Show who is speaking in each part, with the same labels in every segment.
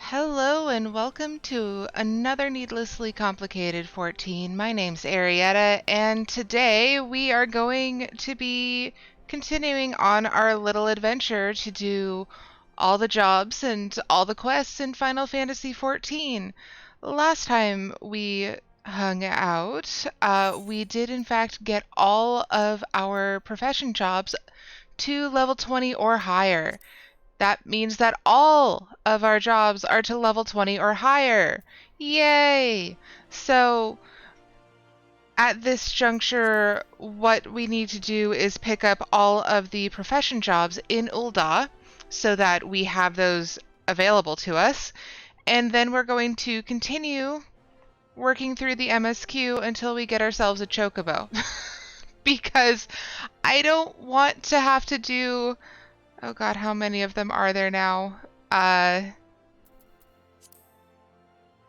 Speaker 1: Hello and welcome to another Needlessly Complicated 14. My name's Arietta, and today we are going to be continuing on our little adventure to do all the jobs and all the quests in Final Fantasy 14. Last time we hung out, we did in fact get all of our profession jobs to level 20 or higher. That means that all of our jobs are to level 20 or higher. Yay! So, at this juncture, what we need to do is pick up all of the profession jobs in Ul'dah so that we have those available to us. And then we're going to continue working through the MSQ until we get ourselves a Chocobo. Because I don't want to have to do. Oh god, how many of them are there now? I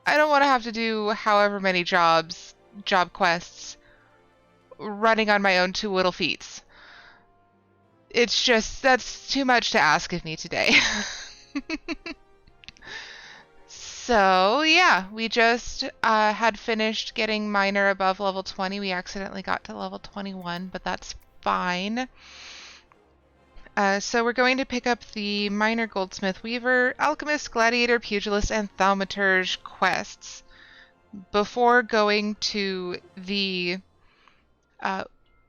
Speaker 1: don't want to have to do however many job quests, running on my own two little feets. It's just, that's too much to ask of me today. So, yeah, we just had finished getting minor above level 20. We accidentally got to level 21, but that's fine. So we're going to pick up the Minor Goldsmith Weaver, Alchemist, Gladiator, Pugilist, and Thaumaturge quests before going to the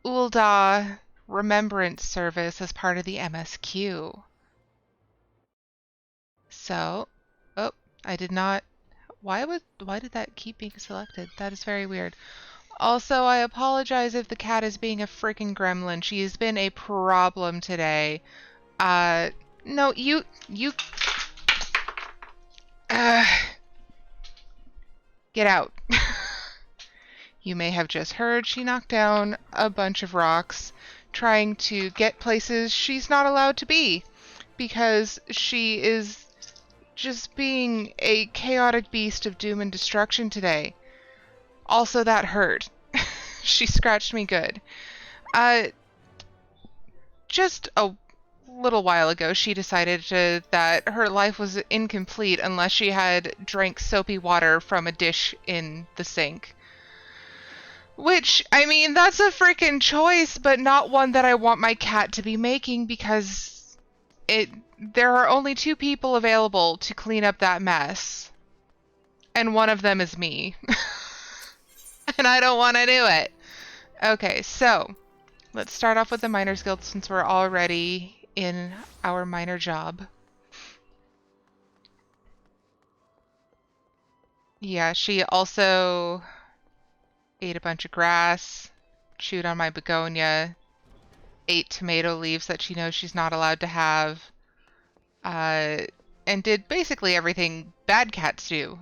Speaker 1: Ul'dah Remembrance Service as part of the MSQ. So, oh, I did not. Why did that keep being selected? That is very weird. Also, I apologize if the cat is being a freaking gremlin. She has been a problem today. No, you, get out. You may have just heard she knocked down a bunch of rocks trying to get places she's not allowed to be because she is just being a chaotic beast of doom and destruction today. Also, that hurt. She scratched me good. Just a little while ago, she decided that her life was incomplete unless she had drank soapy water from a dish in the sink. Which, I mean, that's a freaking choice, but not one that I want my cat to be making because there are only two people available to clean up that mess. And one of them is me. And I don't want to do it. Okay, so let's start off with the Miners Guild since we're already in our minor job. Yeah, she also ate a bunch of grass, chewed on my begonia, ate tomato leaves that she knows she's not allowed to have, and did basically everything bad cats do.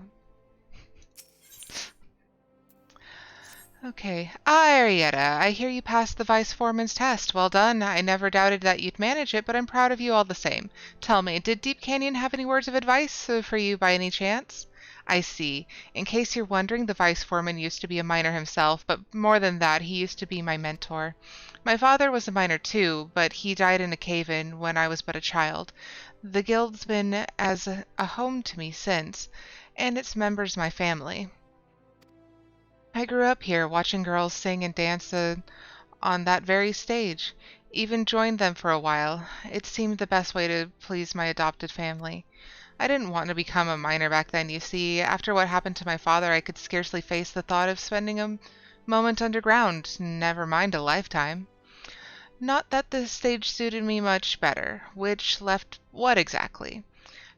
Speaker 1: Okay. Arietta, I hear you passed the Vice Foreman's test. Well done. I never doubted that you'd manage it, but I'm proud of you all the same. Tell me, did Deep Canyon have any words of advice for you by any chance? I see. In case you're wondering, the Vice Foreman used to be a miner himself, but more than that, he used to be my mentor. My father was a miner too, but he died in a cave-in when I was but a child. The guild's been as a home to me since, and its members my family. I grew up here watching girls sing and dance on that very stage. Even joined them for a while. It seemed the best way to please my adopted family. I didn't want to become a miner back then, you see. After what happened to my father, I could scarcely face the thought of spending a moment underground, never mind a lifetime. Not that the stage suited me much better. Which left what exactly?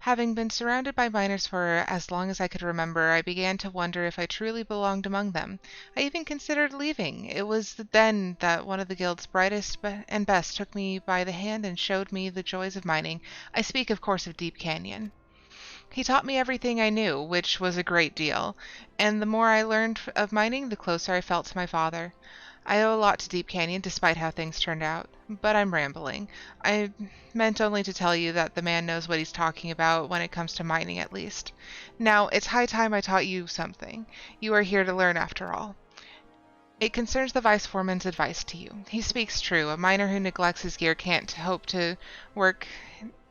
Speaker 1: Having been surrounded by miners for as long as I could remember, I began to wonder if I truly belonged among them. I even considered leaving. It was then that one of the guild's brightest and best took me by the hand and showed me the joys of mining. I speak, of course, of Deep Canyon. He taught me everything I knew, which was a great deal, and the more I learned of mining, the closer I felt to my father. I owe a lot to Deep Canyon, despite how things turned out. But I'm rambling. I meant only to tell you that the man knows what he's talking about when it comes to mining, at least. Now, it's high time I taught you something. You are here to learn, after all. It concerns the Vice Foreman's advice to you. He speaks true. A miner who neglects his gear can't hope to work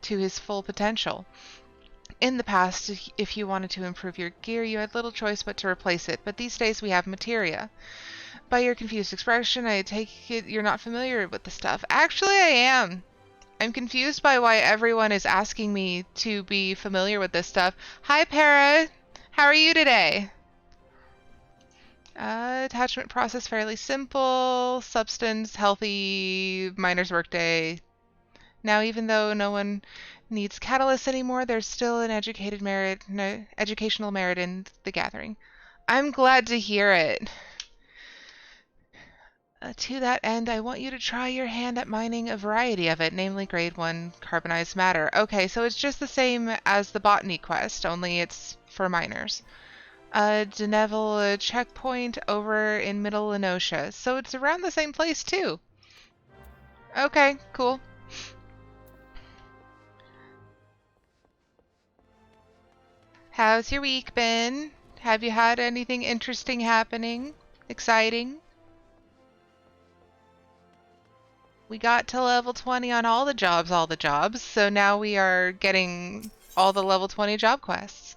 Speaker 1: to his full potential. In the past, if you wanted to improve your gear, you had little choice but to replace it, but these days we have materia. By your confused expression, I take it you're not familiar with the stuff. Actually, I am. I'm confused by why everyone is asking me to be familiar with this stuff. Hi, Para. How are you today? Attachment process fairly simple. Substance, healthy, miner's workday. Now, even though no one needs catalysts anymore, there's still an educational merit in the gathering. I'm glad to hear it. To that end, I want you to try your hand at mining a variety of it, namely grade 1 carbonized matter. Okay, so it's just the same as the botany quest, only it's for miners. Deneville checkpoint over in Middle Lenosha, so it's around the same place too. Okay, cool. How's your week been? Have you had anything interesting happening? Exciting? We got to level 20 on all the jobs, so now we are getting all the level 20 job quests.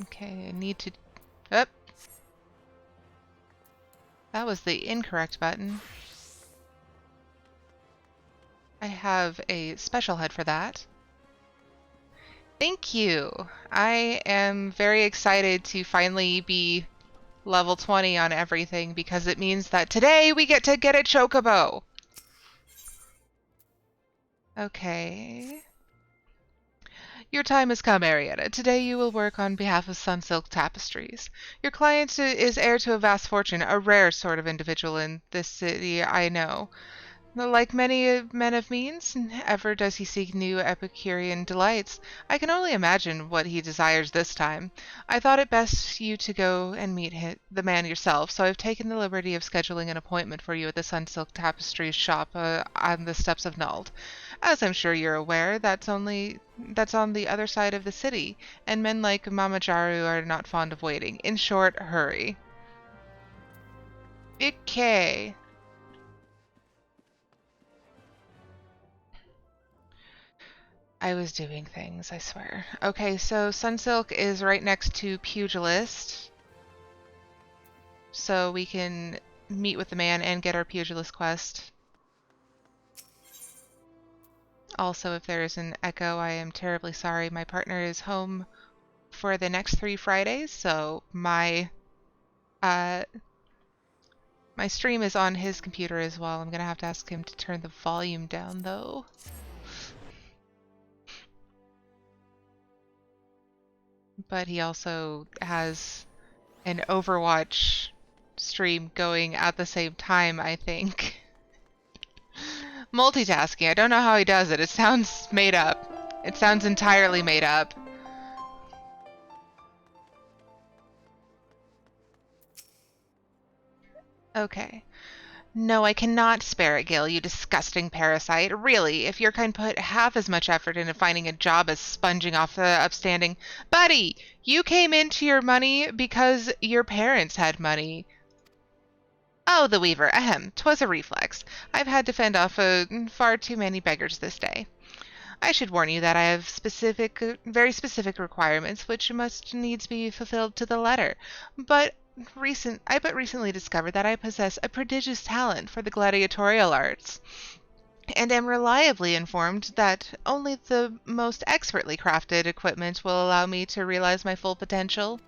Speaker 1: Okay, I need to... Oh! That was the incorrect button. I have a special head for that. Thank you! I am very excited to finally be level 20 on everything because it means that today we get to get a Chocobo! Okay... Your time has come, Arietta. Today you will work on behalf of Sunsilk Tapestries. Your client is heir to a vast fortune, a rare sort of individual in this city, I know. Like many men of means, ever does he seek new Epicurean delights. I can only imagine what he desires this time. I thought it best you to go and meet the man yourself, so I've taken the liberty of scheduling an appointment for you at the Sunsilk Tapestries shop on the steps of Nald. As I'm sure you're aware, that's on the other side of the city, and men like Mama Jaru are not fond of waiting. In short, hurry. Okay. I was doing things, I swear. Okay, so Sunsilk is right next to Pugilist. So we can meet with the man and get our Pugilist quest. Also, if there is an echo, I am terribly sorry. My partner is home for the next 3 Fridays, so my stream is on his computer as well. I'm gonna have to ask him to turn the volume down, though. But he also has an Overwatch stream going at the same time, I think. Multitasking. I don't know how he does it. It sounds made up. It sounds entirely made up. Okay. No, I cannot spare it, Gil, you disgusting parasite. Really, if your kind put half as much effort into finding a job as sponging off the upstanding... Buddy, you came into your money because your parents had money. Oh, the Weaver, ahem, 'twas a reflex. I've had to fend off far too many beggars this day. I should warn you that I have very specific requirements which must needs be fulfilled to the letter. I but recently discovered that I possess a prodigious talent for the gladiatorial arts, and am reliably informed that only the most expertly crafted equipment will allow me to realize my full potential.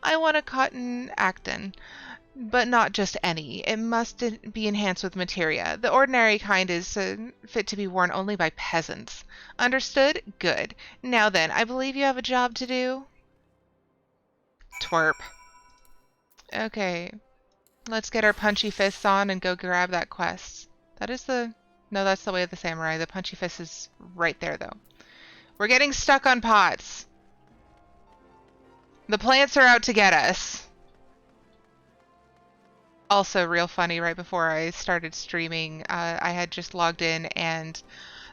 Speaker 1: I want a cotton acton, but not just any. It must be enhanced with materia. The ordinary kind is fit to be worn only by peasants. Understood? Good. Now then, I believe you have a job to do? Twerp. Okay. Let's get our punchy fists on and go grab that quest. That is the... No, that's the way of the samurai. The punchy fist is right there, though. We're getting stuck on pots. The plants are out to get us. Also, real funny, right before I started streaming, I had just logged in and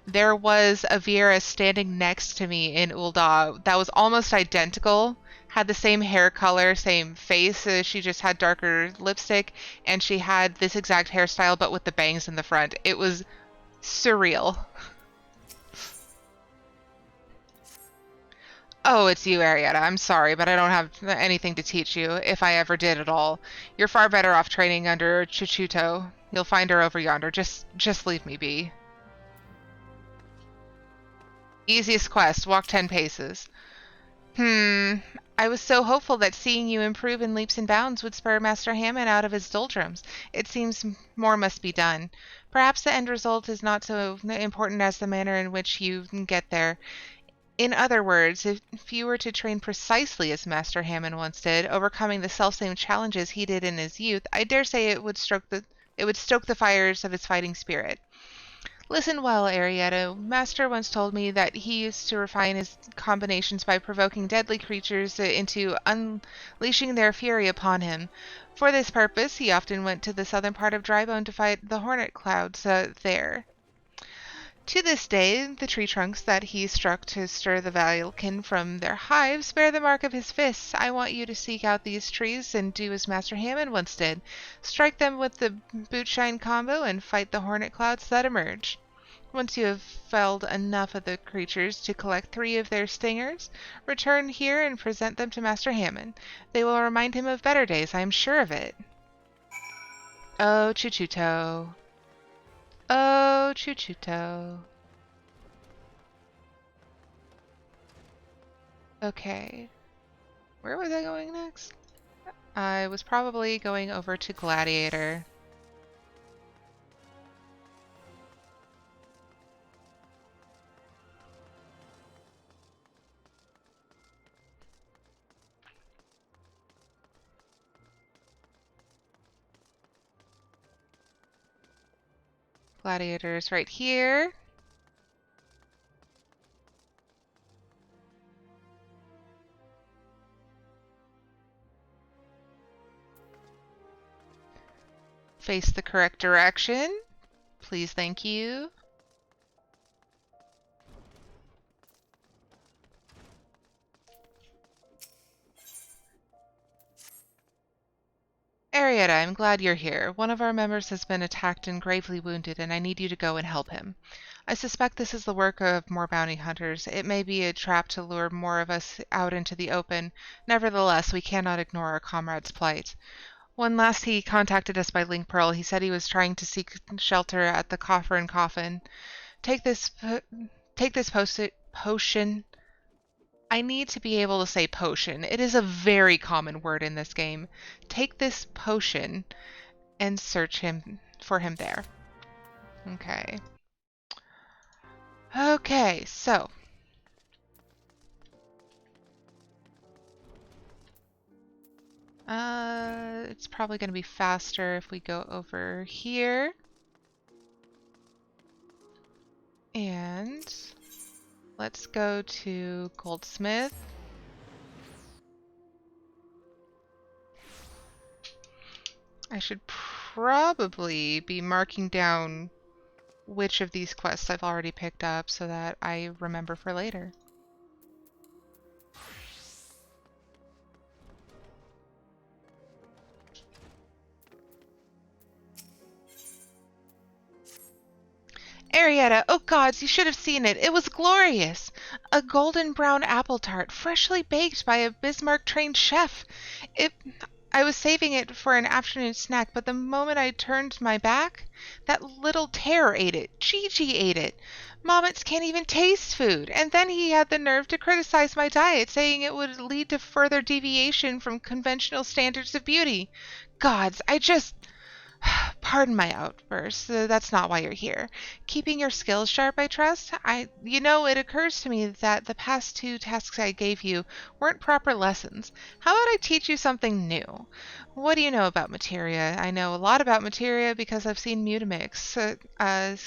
Speaker 1: there was a Viera standing next to me in Ul'dah that was almost identical, had the same hair color, same face, she just had darker lipstick, and she had this exact hairstyle but with the bangs in the front. It was Surreal. Oh, it's you, Arietta. I'm sorry, but I don't have anything to teach you, if I ever did at all. You're far better off training under Chuchuto. You'll find her over yonder. Just leave me be. Easiest quest, walk 10 paces. I was so hopeful that seeing you improve in leaps and bounds would spur Master Hammond out of his doldrums. It seems more must be done. Perhaps the end result is not so important as the manner in which you get there. In other words, if you were to train precisely as Master Hammond once did, overcoming the selfsame challenges he did in his youth, I dare say it would stoke the fires of his fighting spirit. Listen well, Arietta. Master once told me that he used to refine his combinations by provoking deadly creatures into unleashing their fury upon him. For this purpose, he often went to the southern part of Drybone to fight the hornet clouds there. To this day, the tree trunks that he struck to stir the Valken from their hives bear the mark of his fists. I want you to seek out these trees and do as Master Hammond once did. Strike them with the bootshine combo and fight the hornet clouds that emerge. Once you have felled enough of the creatures to collect 3 of their stingers, return here and present them to Master Hammond. They will remind him of better days, I am sure of it. Oh, Chuchuto. Oh, Chuchuto. Okay. Where was I going next? I was probably going over to Gladiator. Gladiator's right here. Face the correct direction. Please, thank you. Arietta, I'm glad you're here. One of our members has been attacked and gravely wounded, and I need you to go and help him. I suspect this is the work of more bounty hunters. It may be a trap to lure more of us out into the open. Nevertheless, we cannot ignore our comrade's plight. When last he contacted us by link pearl, he said he was trying to seek shelter at the Coffer and Coffin. Take this potion. I need to be able to say potion. It is a very common word in this game. Take this potion and search for him there. Okay. Okay, so it's probably going to be faster if we go over here. And let's go to Goldsmith. I should probably be marking down which of these quests I've already picked up so that I remember for later. Arietta, oh gods, you should have seen it. It was glorious. A golden brown apple tart, freshly baked by a Bismarck-trained chef. I was saving it for an afternoon snack, but the moment I turned my back, that little terror ate it. Gigi ate it. Mommets can't even taste food. And then he had the nerve to criticize my diet, saying it would lead to further deviation from conventional standards of beauty. Gods, I just... Pardon my outburst. That's not why you're here. Keeping your skills sharp, I trust? It occurs to me that the past 2 tasks I gave you weren't proper lessons. How about I teach you something new? What do you know about materia? I know a lot about materia because I've seen Mutamix.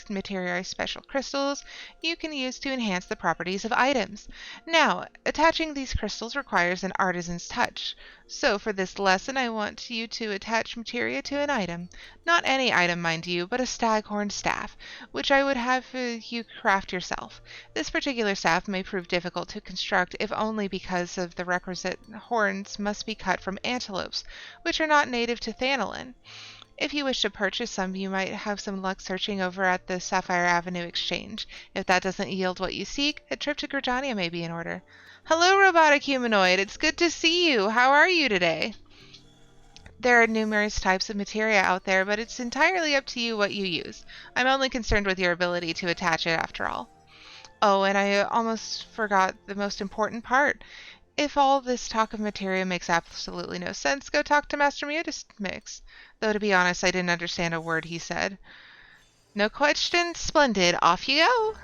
Speaker 1: Materia are special crystals you can use to enhance the properties of items. Now, attaching these crystals requires an artisan's touch. So for this lesson, I want you to attach materia to an item. Not any item, mind you, but a staghorn staff, which I would have you craft yourself. This particular staff may prove difficult to construct, if only because of the requisite horns must be cut from antelopes, which are not native to Thanolin. If you wish to purchase some, you might have some luck searching over at the Sapphire Avenue Exchange. If that doesn't yield what you seek, a trip to Gridania may be in order. Hello, robotic humanoid. It's good to see you. How are you today? There are numerous types of materia out there, but it's entirely up to you what you use. I'm only concerned with your ability to attach it after all. Oh, and I almost forgot the most important part. If all this talk of materia makes absolutely no sense, go talk to Master Mutismix. Though to be honest, I didn't understand a word he said. No question, splendid. Off you go.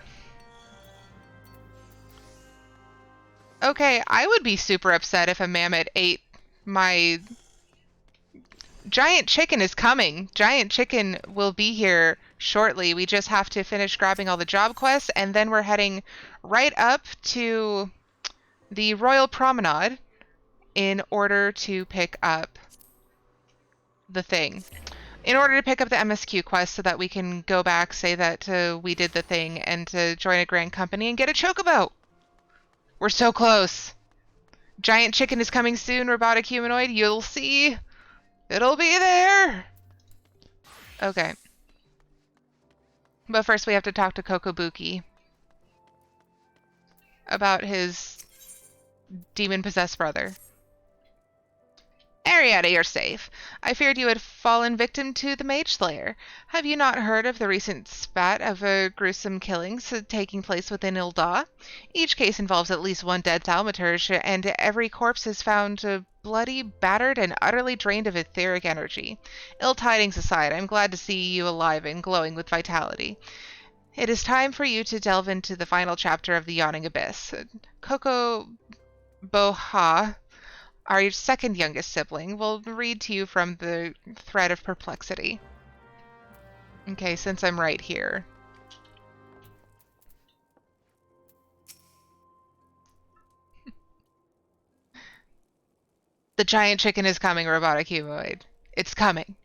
Speaker 1: Okay, I would be super upset if a mammoth ate my... Giant chicken is coming. Giant chicken will be here shortly. We just have to finish grabbing all the job quests, and then we're heading right up to the Royal Promenade in order to pick up the thing. In order to pick up the MSQ quest so that we can go back, say that we did the thing, and to join a grand company and get a Chocobo. We're so close. Giant chicken is coming soon, robotic humanoid. You'll see. It'll be there. Okay. But first we have to talk to Kokobuki about his demon-possessed brother. Arietta, you're safe. I feared you had fallen victim to the Mage Slayer. Have you not heard of the recent spat of gruesome killings taking place within Ilda? Each case involves at least one dead thaumaturge, and every corpse is found bloody, battered, and utterly drained of etheric energy. Ill tidings aside, I'm glad to see you alive and glowing with vitality. It is time for you to delve into the final chapter of the Yawning Abyss. Chocobo, our second youngest sibling, will read to you from the Thread of Perplexity. Okay, since I'm right here. The giant chicken is coming, robotic humanoid. It's coming.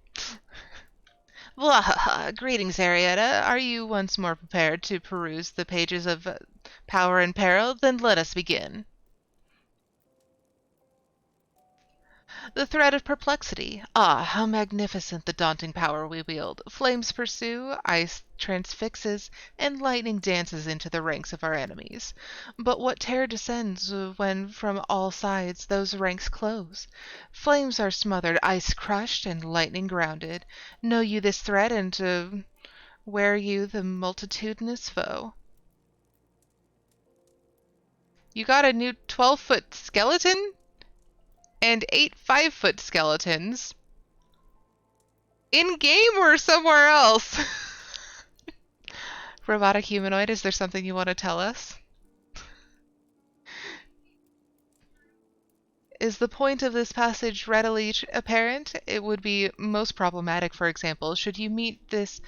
Speaker 1: Blah, greetings, Arietta. Are you once more prepared to peruse the pages of Power and Peril? Then let us begin. The thread of perplexity. Ah, how magnificent the daunting power we wield. Flames pursue, ice transfixes, and lightning dances into the ranks of our enemies. But what terror descends when from all sides those ranks close? Flames are smothered, ice crushed, and lightning grounded. Know you this thread, and wear you the multitudinous foe. You got a new 12-foot skeleton? And 8 5-foot skeletons. In-game or somewhere else? Robotic humanoid, is there something you want to tell us? Is the point of this passage readily apparent? It would be most problematic, for example, should you meet this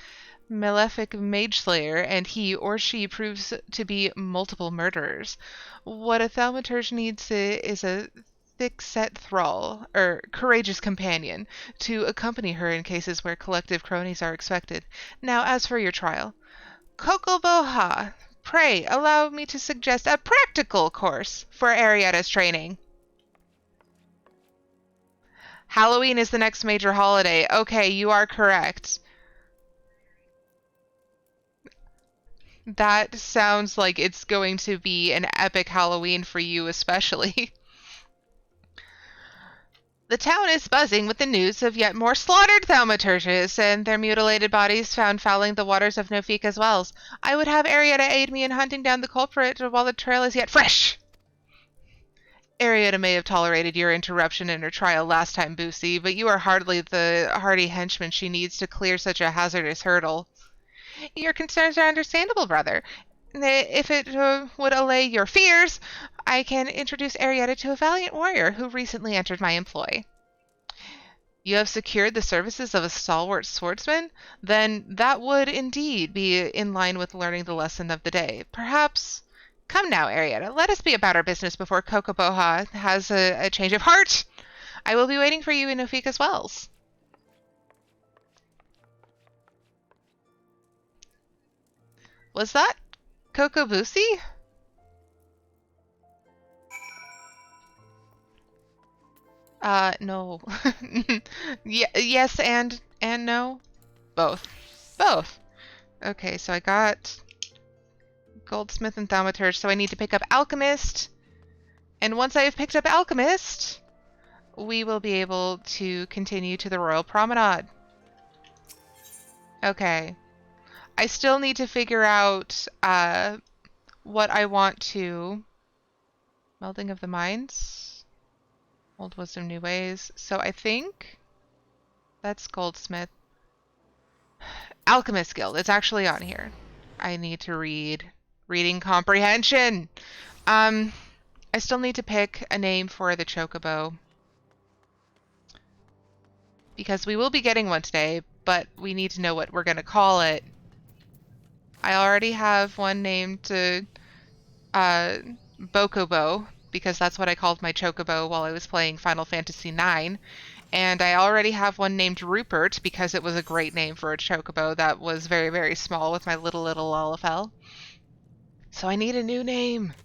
Speaker 1: malefic mage slayer and he or she proves to be multiple murderers. What a thaumaturge needs is a thick-set thrall, or courageous companion, to accompany her in cases where collective cronies are expected. Now, as for your trial. Chocobo, pray allow me to suggest a practical course for Arietta's training. Halloween is the next major holiday. Okay, you are correct. That sounds like it's going to be an epic Halloween for you especially. The town is buzzing with the news of yet more slaughtered thaumaturges and their mutilated bodies found fouling the waters of Nofika's wells. I would have Arietta aid me in hunting down the culprit while the trail is yet fresh. Arietta may have tolerated your interruption in her trial last time, Boosie, but you are hardly the hardy henchman she needs to clear such a hazardous hurdle. Your concerns are understandable, brother. If it would allay your fears, I can introduce Arietta to a valiant warrior who recently entered my employ. You have secured the services of a stalwart swordsman? Then that would indeed be in line with learning the lesson of the day. Perhaps... Come now, Arietta, let us be about our business before Chocobo has a change of heart. I will be waiting for you in Nofika's wells. Was that Kokobusi? No. Yes, and and no? Both. Both. Okay, so I got Goldsmith and Thaumaturge, so I need to pick up Alchemist. And once I have picked up Alchemist, we will be able to continue to the Royal Promenade. Okay. I still need to figure out what I want to... Melding of the Minds. Old Wisdom, New Ways. So I think that's Goldsmith. Alchemist Guild. It's actually on here. I need to read. Reading comprehension! I still need to pick a name for the Chocobo. Because we will be getting one today, but we need to know what we're going to call it. I already have one named Bokobo, because that's what I called my Chocobo while I was playing Final Fantasy IX. And I already have one named Rupert, because it was a great name for a Chocobo that was very, very small with my little LFL. So I need a new name.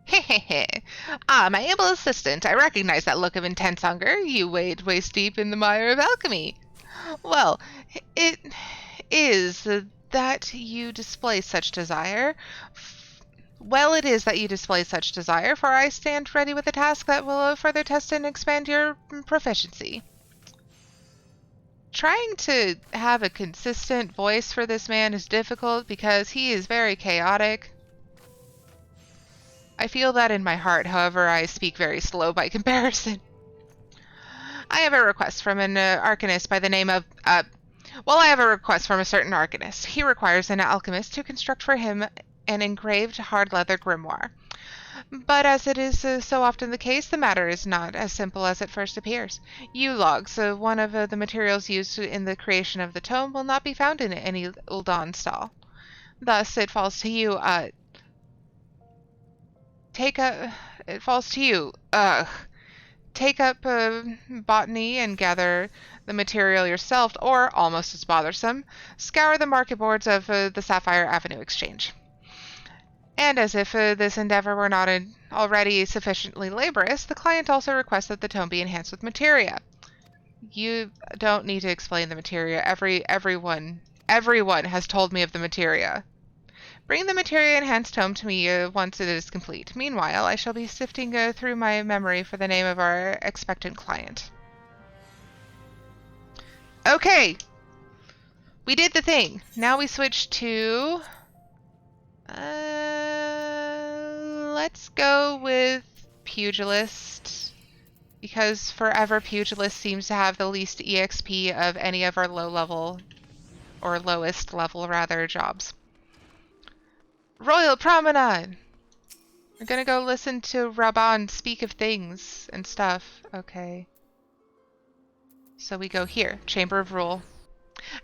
Speaker 1: Hehehe. My able assistant, I recognize that look of intense hunger. You wade waist deep in the mire of alchemy. Well, it is that you display such desire. Well, it is that you display such desire, for I stand ready with a task that will further test and expand your proficiency. Trying to have a consistent voice for this man is difficult because he is very chaotic. I feel that in my heart, however, I speak very slow by comparison. I have a request from an arcanist by the name of, I have a request from a certain arcanist. He requires an alchemist to construct for him an engraved hard leather grimoire. But as it is so often the case, the matter is not as simple as it first appears. Yew-logs, one of the materials used in the creation of the tome, will not be found in any Uldan stall. Thus, it falls to you, Take up botany and gather the material yourself, or, almost as bothersome, scour the market boards of the Sapphire Avenue Exchange. And as if this endeavor were not already sufficiently laborious, the client also requests that the tome be enhanced with materia. You don't need to explain the materia. Everyone has told me of the materia. Bring the materia-enhanced tome to me once it is complete. Meanwhile, I shall be sifting through my memory for the name of our expectant client. Okay! We did the thing. Now we switch to... let's go with Pugilist. Because forever Pugilist seems to have the least EXP of any of our low-level, or lowest level, rather, jobs. Royal Promenade! We're gonna go listen to Raban speak of things and stuff. Okay. So we go here. Chamber of Rule.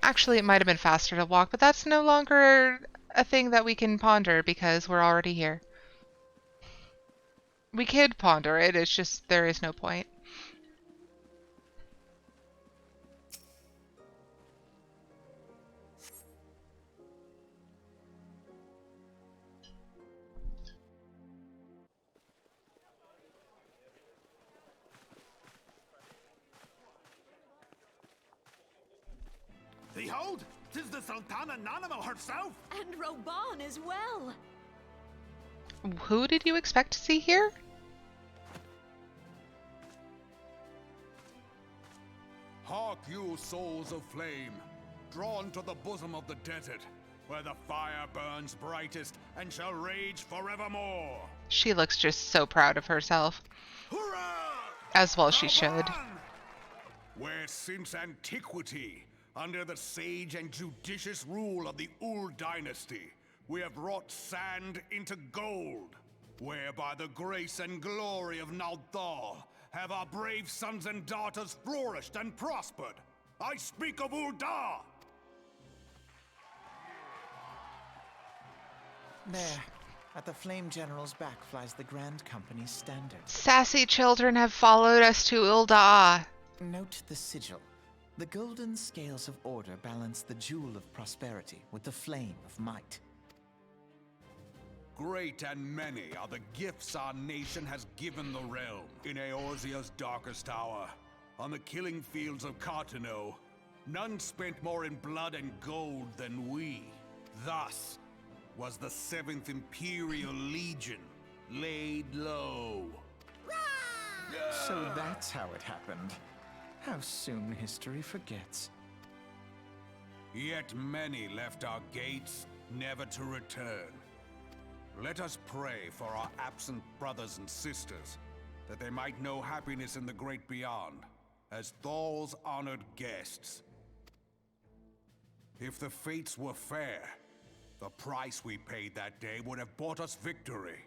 Speaker 1: Actually, it might have been faster to walk, but that's no longer a thing that we can ponder because we're already here. We could ponder it, it's just there is no point.
Speaker 2: Behold, 'tis the Sultana Nanamo herself!
Speaker 3: And Roban as well!
Speaker 1: Who did you expect to see here?
Speaker 2: Hark you, souls of flame, drawn to the bosom of the desert, where the fire burns brightest and shall rage forevermore.
Speaker 1: She looks just so proud of herself.
Speaker 2: Hurrah!
Speaker 1: As well she should.
Speaker 2: Raban! Where since antiquity, under the sage and judicious rule of the Ul dynasty, we have wrought sand into gold, where by the grace and glory of Naldal have our brave sons and daughters flourished and prospered. I speak of Ul'dah!
Speaker 4: There, at the Flame General's back flies the Grand Company's standard.
Speaker 1: Sassy children have followed us to Ul'dah.
Speaker 4: Note the sigil. The golden scales of order balance the jewel of prosperity with the flame of might.
Speaker 2: Great and many are the gifts our nation has given the realm. In Eorzea's darkest hour, on the killing fields of Cartano, none spent more in blood and gold than we. Thus was the 7th Imperial Legion laid low.
Speaker 4: So that's how it happened. How soon history forgets.
Speaker 2: Yet many left our gates, never to return. Let us pray for our absent brothers and sisters, that they might know happiness in the great beyond, as Thal's honored guests. If the fates were fair, the price we paid that day would have bought us victory.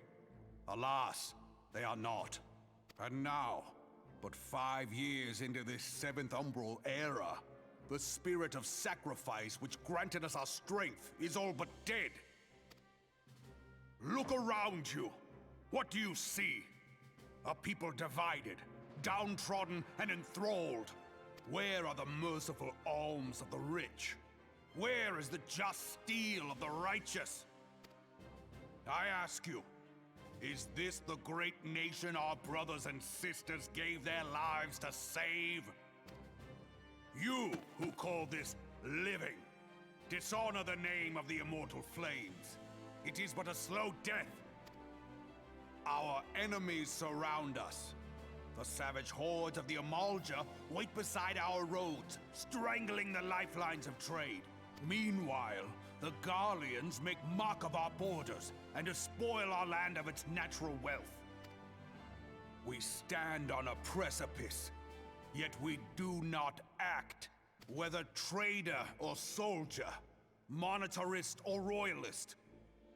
Speaker 2: Alas, they are not. And now, but 5 years into this 7th Umbral era, the spirit of sacrifice which granted us our strength is all but dead. Look around you. What do you see? A people divided, downtrodden and enthralled. Where are the merciful alms of the rich? Where is the just steel of the righteous? I ask you, is this the great nation our brothers and sisters gave their lives to save? You who call this living, dishonor the name of the immortal flames. It is but a slow death. Our enemies surround us. The savage hordes of the Amalja wait beside our roads, strangling the lifelines of trade. Meanwhile, the Garleans make mock of our borders and despoil our land of its natural wealth. We stand on a precipice, yet we do not act. Whether trader or soldier, monetarist or royalist,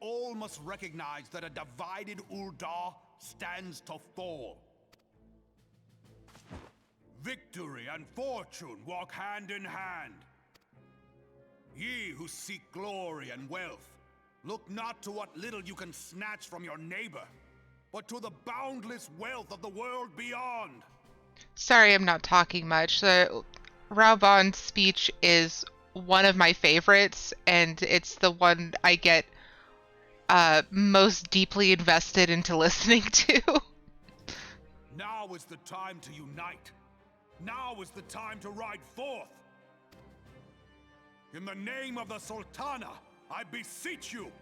Speaker 2: all must recognize that a divided Uldar stands to fall. Victory and fortune walk hand in hand. Ye who seek glory and wealth, look not to what little you can snatch from your neighbor, but to the boundless wealth of the world beyond.
Speaker 1: Sorry, I'm not talking much. The Raubon's speech is one of my favorites, and it's the one I get most deeply invested into listening to.
Speaker 2: Now is the time to unite. Now is the time to ride forth. In the name of the Sultana, I beseech you.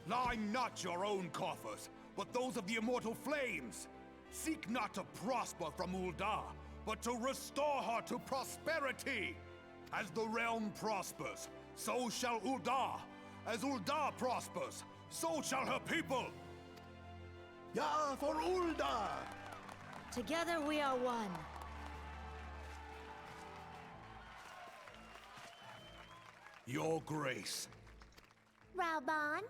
Speaker 2: Line not your own coffers, but those of the immortal flames. Seek not to prosper from Uldar, but to restore her to prosperity. As the realm prospers, so shall Uldar. As Uldar prospers, so shall her people.
Speaker 5: Ya for Uldar!
Speaker 3: Together we are one.
Speaker 2: Your Grace.
Speaker 6: Raubon?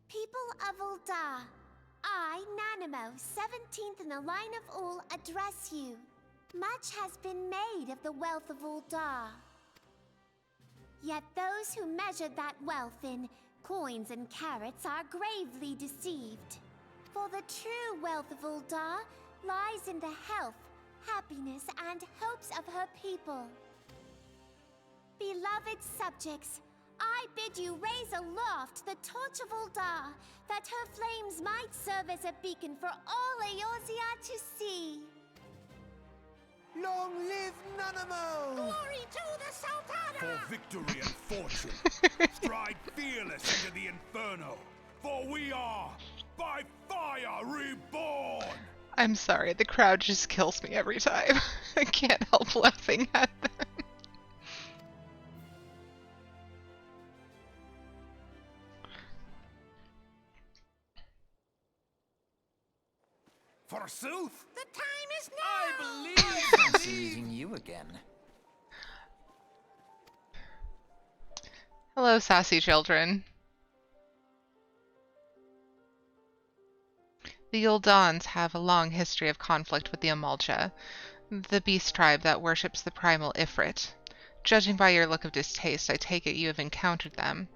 Speaker 6: People of Uldar, I, Nanimo, 17th in the line of Ul, address you. Much has been made of the wealth of Uldar. Yet those who measured that wealth in coins and carats are gravely deceived. For the true wealth of Uldar lies in the health, happiness, and hopes of her people. Beloved subjects, I bid you raise aloft the torch of Uldar, that her flames might serve as a beacon for all Eorzea to see.
Speaker 5: Long live Nanamo!
Speaker 3: Glory to the Sultana!
Speaker 2: For victory and fortune, stride fearless into the inferno, for we are, by fire, reborn!
Speaker 1: I'm sorry, the crowd just kills me every time. I can't help laughing at them.
Speaker 2: Forsooth!
Speaker 3: The time is now!
Speaker 2: I believe!
Speaker 4: Fancy meeting you again.
Speaker 1: Hello, sassy children. The Uldans have a long history of conflict with the Amalja, the beast tribe that worships the primal Ifrit. Judging by your look of distaste, I take it you have encountered them.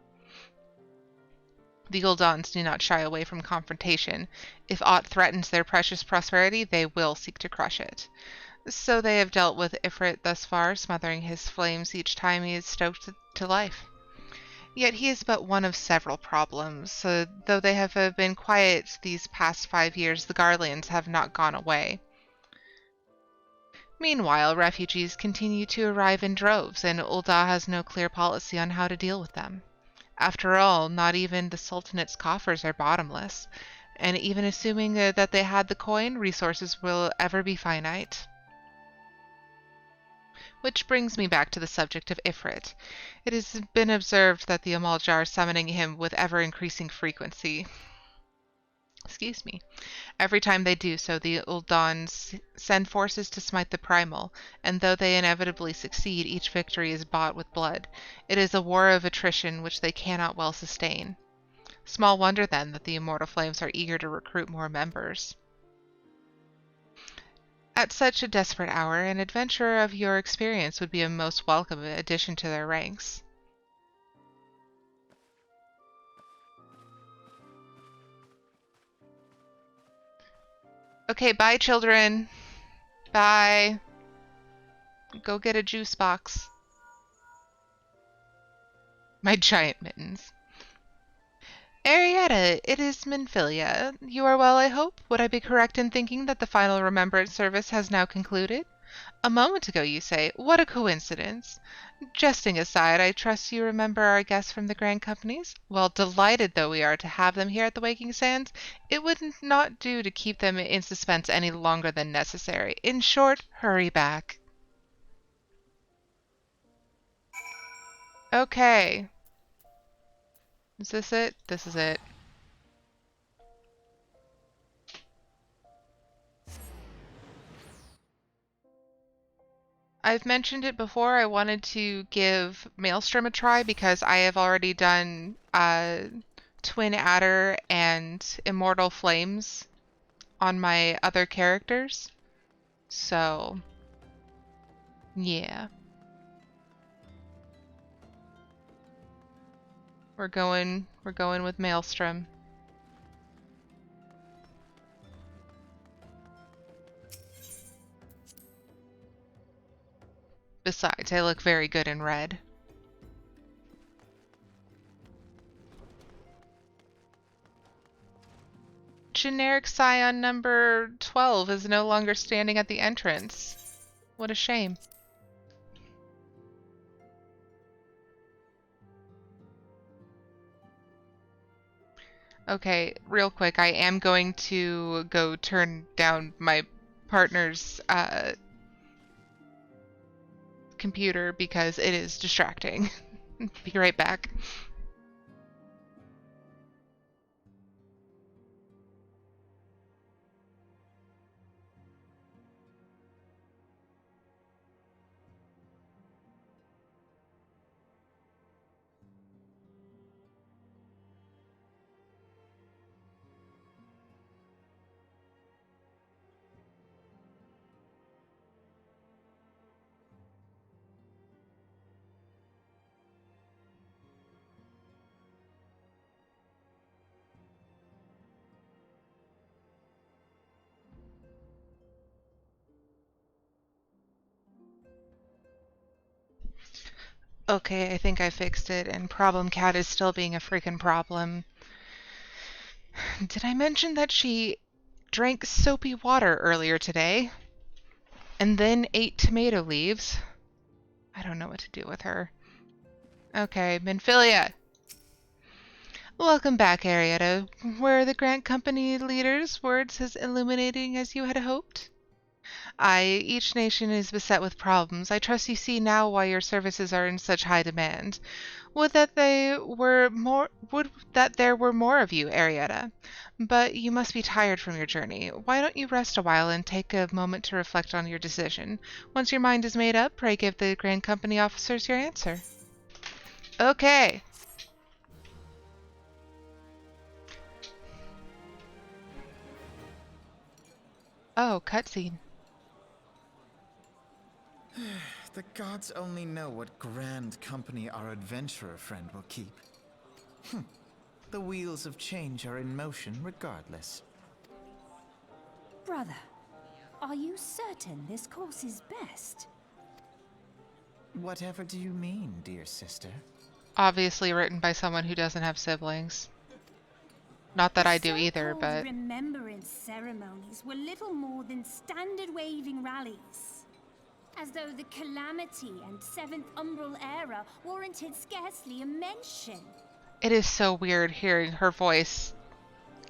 Speaker 1: The Uldans do not shy away from confrontation. If aught threatens their precious prosperity, they will seek to crush it. So they have dealt with Ifrit thus far, smothering his flames each time he is stoked to life. Yet he is but one of several problems. So, though they have been quiet these past 5 years, the Garlands have not gone away. Meanwhile, refugees continue to arrive in droves, and Ul'dah has no clear policy on how to deal with them. After all, not even the Sultanate's coffers are bottomless, and even assuming that they had the coin, resources will ever be finite. Which brings me back to the subject of Ifrit. It has been observed that the Amaljar are summoning him with ever-increasing frequency. Excuse me. Every time they do so, the Uldans send forces to smite the Primal, and though they inevitably succeed, each victory is bought with blood. It is a war of attrition which they cannot well sustain. Small wonder, then, that the Immortal Flames are eager to recruit more members. At such a desperate hour, an adventurer of your experience would be a most welcome addition to their ranks. Okay, bye, children. Bye. Go get a juice box. My giant mittens. Arietta, it is Minfilia. You are well, I hope? Would I be correct in thinking that the final remembrance service has now concluded? A moment ago, you say. What a coincidence. Jesting aside, I trust you remember our guests from the Grand Companies? Well, delighted though we are to have them here at the Waking Sands, it would not do to keep them in suspense any longer than necessary. In short, hurry back. Okay. Is this it? This is it. I've mentioned it before. I wanted to give Maelstrom a try because I have already done Twin Adder and Immortal Flames on my other characters. So, yeah. We're going with Maelstrom. Besides, I look very good in red. Generic Scion number 12 is no longer standing at the entrance. What a shame. Okay, real quick, I am going to go turn down my partner's computer because it is distracting. Be right back. Okay, I think I fixed it, and Problem Cat is still being a freaking problem. Did I mention that she drank soapy water earlier today? And then ate tomato leaves? I don't know what to do with her. Okay, Minfilia! Welcome back, Arietta. Were the Grant Company leader's words as illuminating as you had hoped? Aye, each nation is beset with problems. I trust you see now why your services are in such high demand. Would that there were more of you, Arietta. But you must be tired from your journey. Why don't you rest a while and take a moment to reflect on your decision? Once your mind is made up, pray give the Grand Company officers your answer. Okay. Oh, cutscene.
Speaker 4: The gods only know what grand company our adventurer friend will keep. The wheels of change are in motion regardless.
Speaker 7: Brother, are you certain this course is best?
Speaker 4: Whatever do you mean, dear sister?
Speaker 1: Obviously written by someone who doesn't have siblings. Not that I do either,
Speaker 7: So-called
Speaker 1: but...
Speaker 7: remembrance ceremonies were little more than standard waving rallies. As though the Calamity and Seventh Umbral Era warranted scarcely a mention.
Speaker 1: It is so weird hearing her voice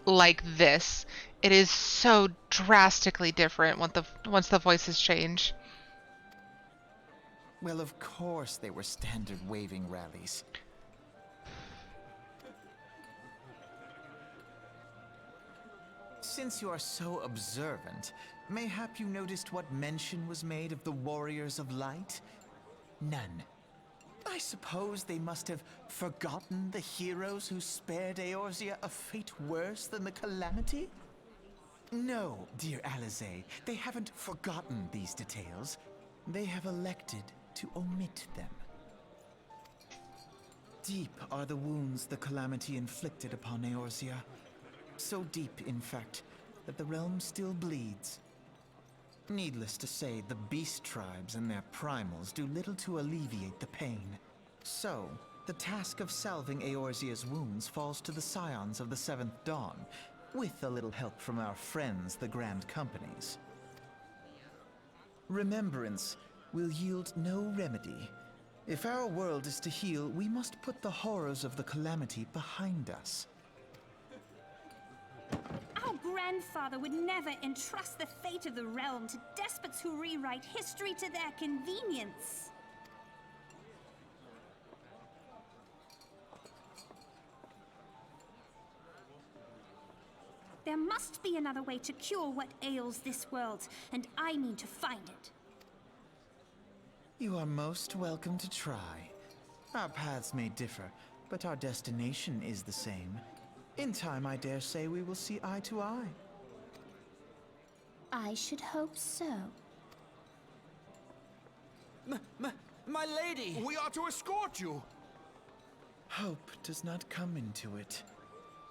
Speaker 1: like this. It is so drastically different once the voices change.
Speaker 4: Well, of course they were standard waving rallies. Since you are so observant, mayhap you noticed what mention was made of the Warriors of Light? None. I suppose they must have forgotten the heroes who spared Eorzea a fate worse than the Calamity? No, dear Alize, they haven't forgotten these details. They have elected to omit them. Deep are the wounds the Calamity inflicted upon Eorzea. So deep, in fact, that the realm still bleeds. Needless to say, the beast tribes and their primals do little to alleviate the pain. So, the task of salving Eorzea's wounds falls to the scions of the Seventh Dawn, with a little help from our friends, the Grand Companies. Remembrance will yield no remedy. If our world is to heal, we must put the horrors of the Calamity behind us.
Speaker 7: Our grandfather would never entrust the fate of the realm to despots who rewrite history to their convenience. There must be another way to cure what ails this world, and I mean to find it.
Speaker 4: You are most welcome to try. Our paths may differ, but our destination is the same. In time, I dare say we will see eye to eye.
Speaker 7: I should hope so.
Speaker 5: My lady!
Speaker 2: We are to escort you!
Speaker 4: Hope does not come into it.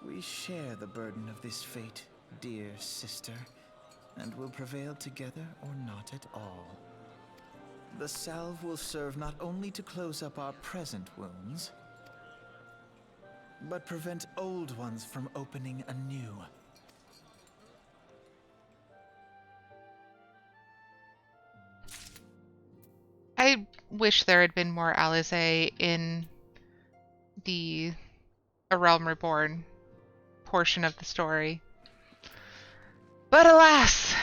Speaker 4: We share the burden of this fate, dear sister, and will prevail together or not at all. The salve will serve not only to close up our present wounds, but prevent old ones from opening anew.
Speaker 1: I wish there had been more Alize in the A Realm Reborn portion of the story. But alas!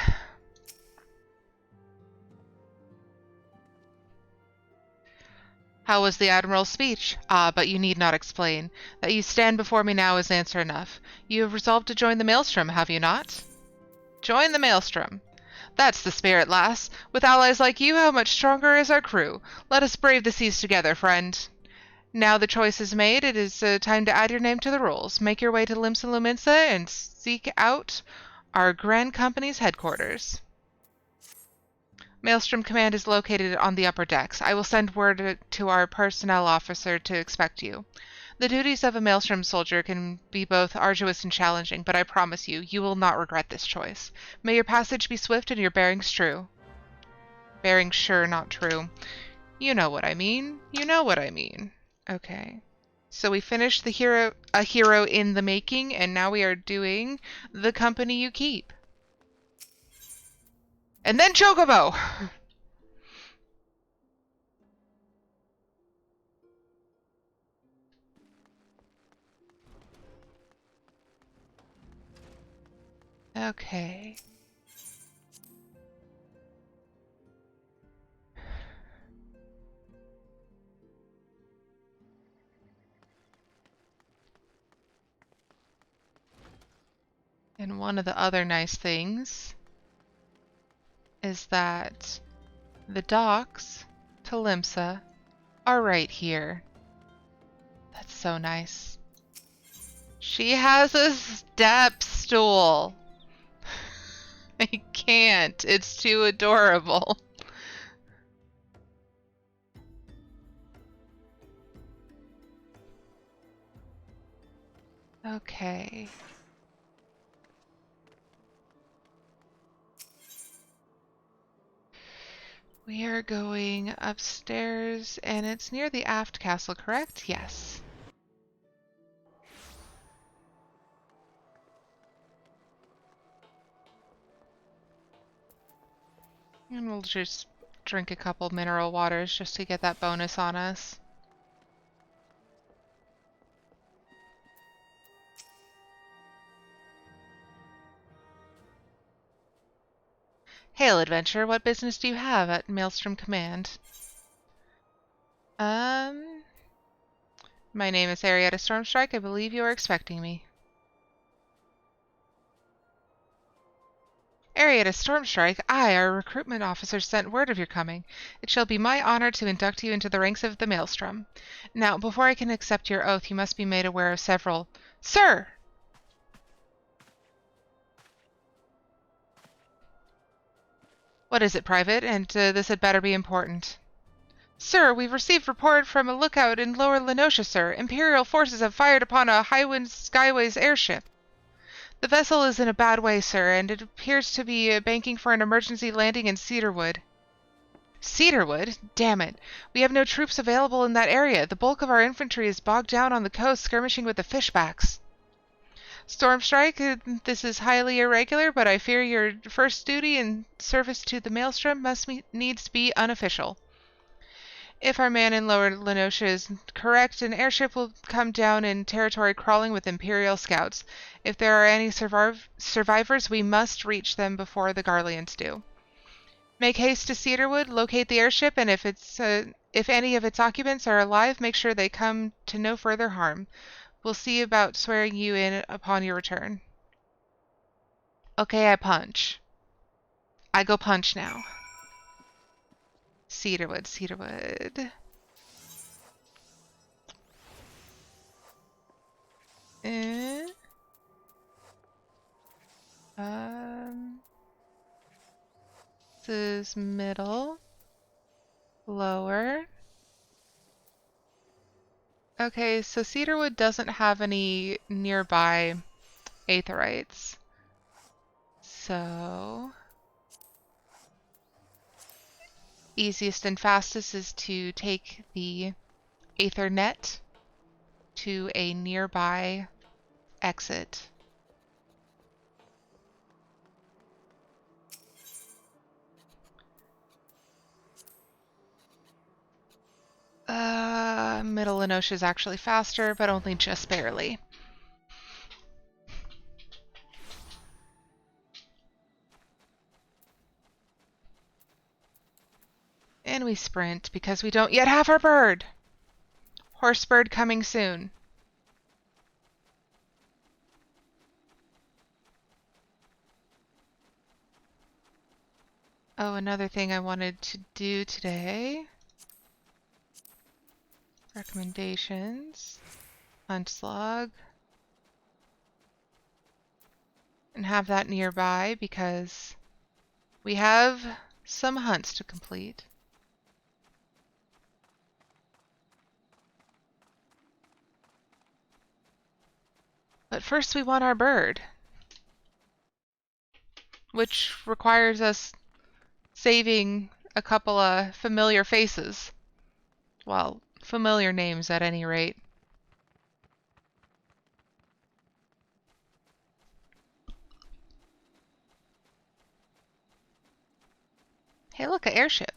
Speaker 1: How was the Admiral's speech? Ah, but you need not explain. That you stand before me now is answer enough. You have resolved to join the Maelstrom, have you not? Join the Maelstrom. That's the spirit, lass. With allies like you, how much stronger is our crew? Let us brave the seas together, friend. Now the choice is made, it is time to add your name to the rolls. Make your way to Limsa Luminsa and seek out our Grand Company's headquarters. Maelstrom Command is located on the upper decks. I will send word to our personnel officer to expect you. The duties of a Maelstrom soldier can be both arduous and challenging, but I promise you, you will not regret this choice. May your passage be swift and your bearings true. Bearings sure, not true. You know what I mean. You know what I mean. Okay. So we finished a hero in the making, and now we are doing the company you keep. And then Chocobo! Okay. And one of the other nice things is that the docks to Limsa are right here. That's so nice. She has a step stool. I can't. It's too adorable. Okay. We are going upstairs, and it's near the aft castle, correct? Yes. And we'll just drink a couple mineral waters just to get that bonus on us. Hail, adventurer. What business do you have at Maelstrom Command? My name is Arietta Stormstrike. I believe you are expecting me. Arietta Stormstrike, I, our recruitment officer, sent word of your coming. It shall be my honor to induct you into the ranks of the Maelstrom. Now, before I can accept your oath, you must be made aware of several... Sir! What is it, Private? And this had better be important. Sir, we've received report from a lookout in Lower Lenosha, sir. Imperial forces have fired upon a Highwind Skyways airship. The vessel is in a bad way, sir, and it appears to be banking for an emergency landing in Cedarwood. Cedarwood? Damn it. We have no troops available in that area. The bulk of our infantry is bogged down on the coast skirmishing with the fishbacks. Stormstrike, this is highly irregular, but I fear your first duty in service to the Maelstrom needs to be unofficial. If our man in Lower Lenosha is correct, an airship will come down in territory crawling with Imperial scouts. If there are any survivors, we must reach them before the Garleans do. Make haste to Cedarwood, locate the airship, and if any of its occupants are alive, make sure they come to no further harm. We'll see about swearing you in upon your return. Okay, I punch. I go punch now. Cedarwood, Cedarwood. Eh? This is middle. Lower. Okay, so Cedarwood doesn't have any nearby aetherites. So... easiest and fastest is to take the Aethernet to a nearby exit. Middle Lenosha is actually faster, but only just barely. And we sprint because we don't yet have our bird. Horse bird coming soon. Oh, another thing I wanted to do today. Recommendations. Hunt log. And have that nearby because we have some hunts to complete. But first we want our bird, which requires us saving a couple of familiar faces. Well, familiar names at any rate. Hey, look, an airship.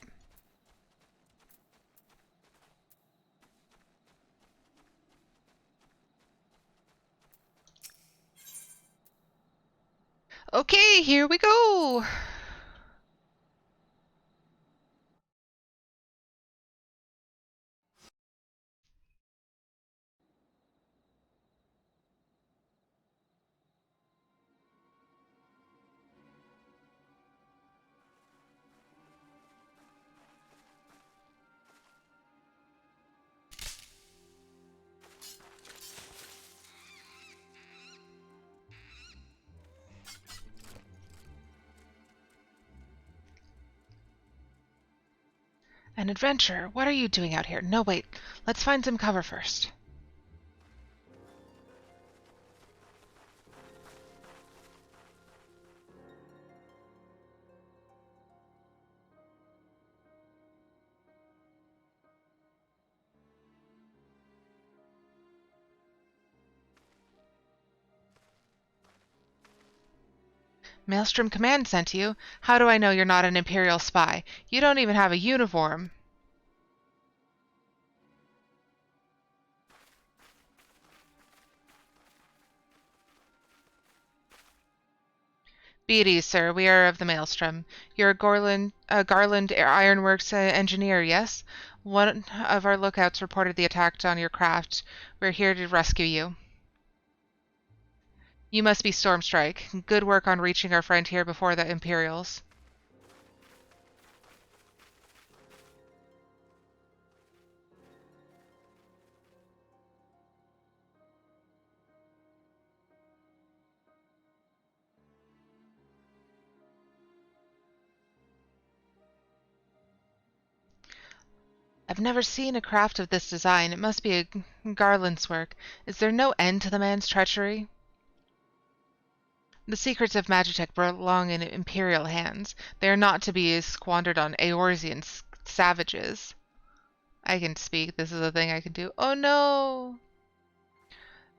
Speaker 1: Okay, here we go. An adventurer, what are you doing out here? No, wait. Let's find some cover first. Maelstrom Command sent you? How do I know you're not an Imperial spy? You don't even have a uniform. Be at ease, sir. We are of the Maelstrom. You're Garland Ironworks engineer, yes? One of our lookouts reported the attack on your craft. We're here to rescue you. You must be Stormstrike. Good work on reaching our friend here before the Imperials. I've never seen a craft of this design. It must be a Garland's work. Is there no end to the man's treachery? The secrets of Magitech belong in Imperial hands. They are not to be squandered on Eorzean savages. I can speak. This is a thing I can do. Oh no!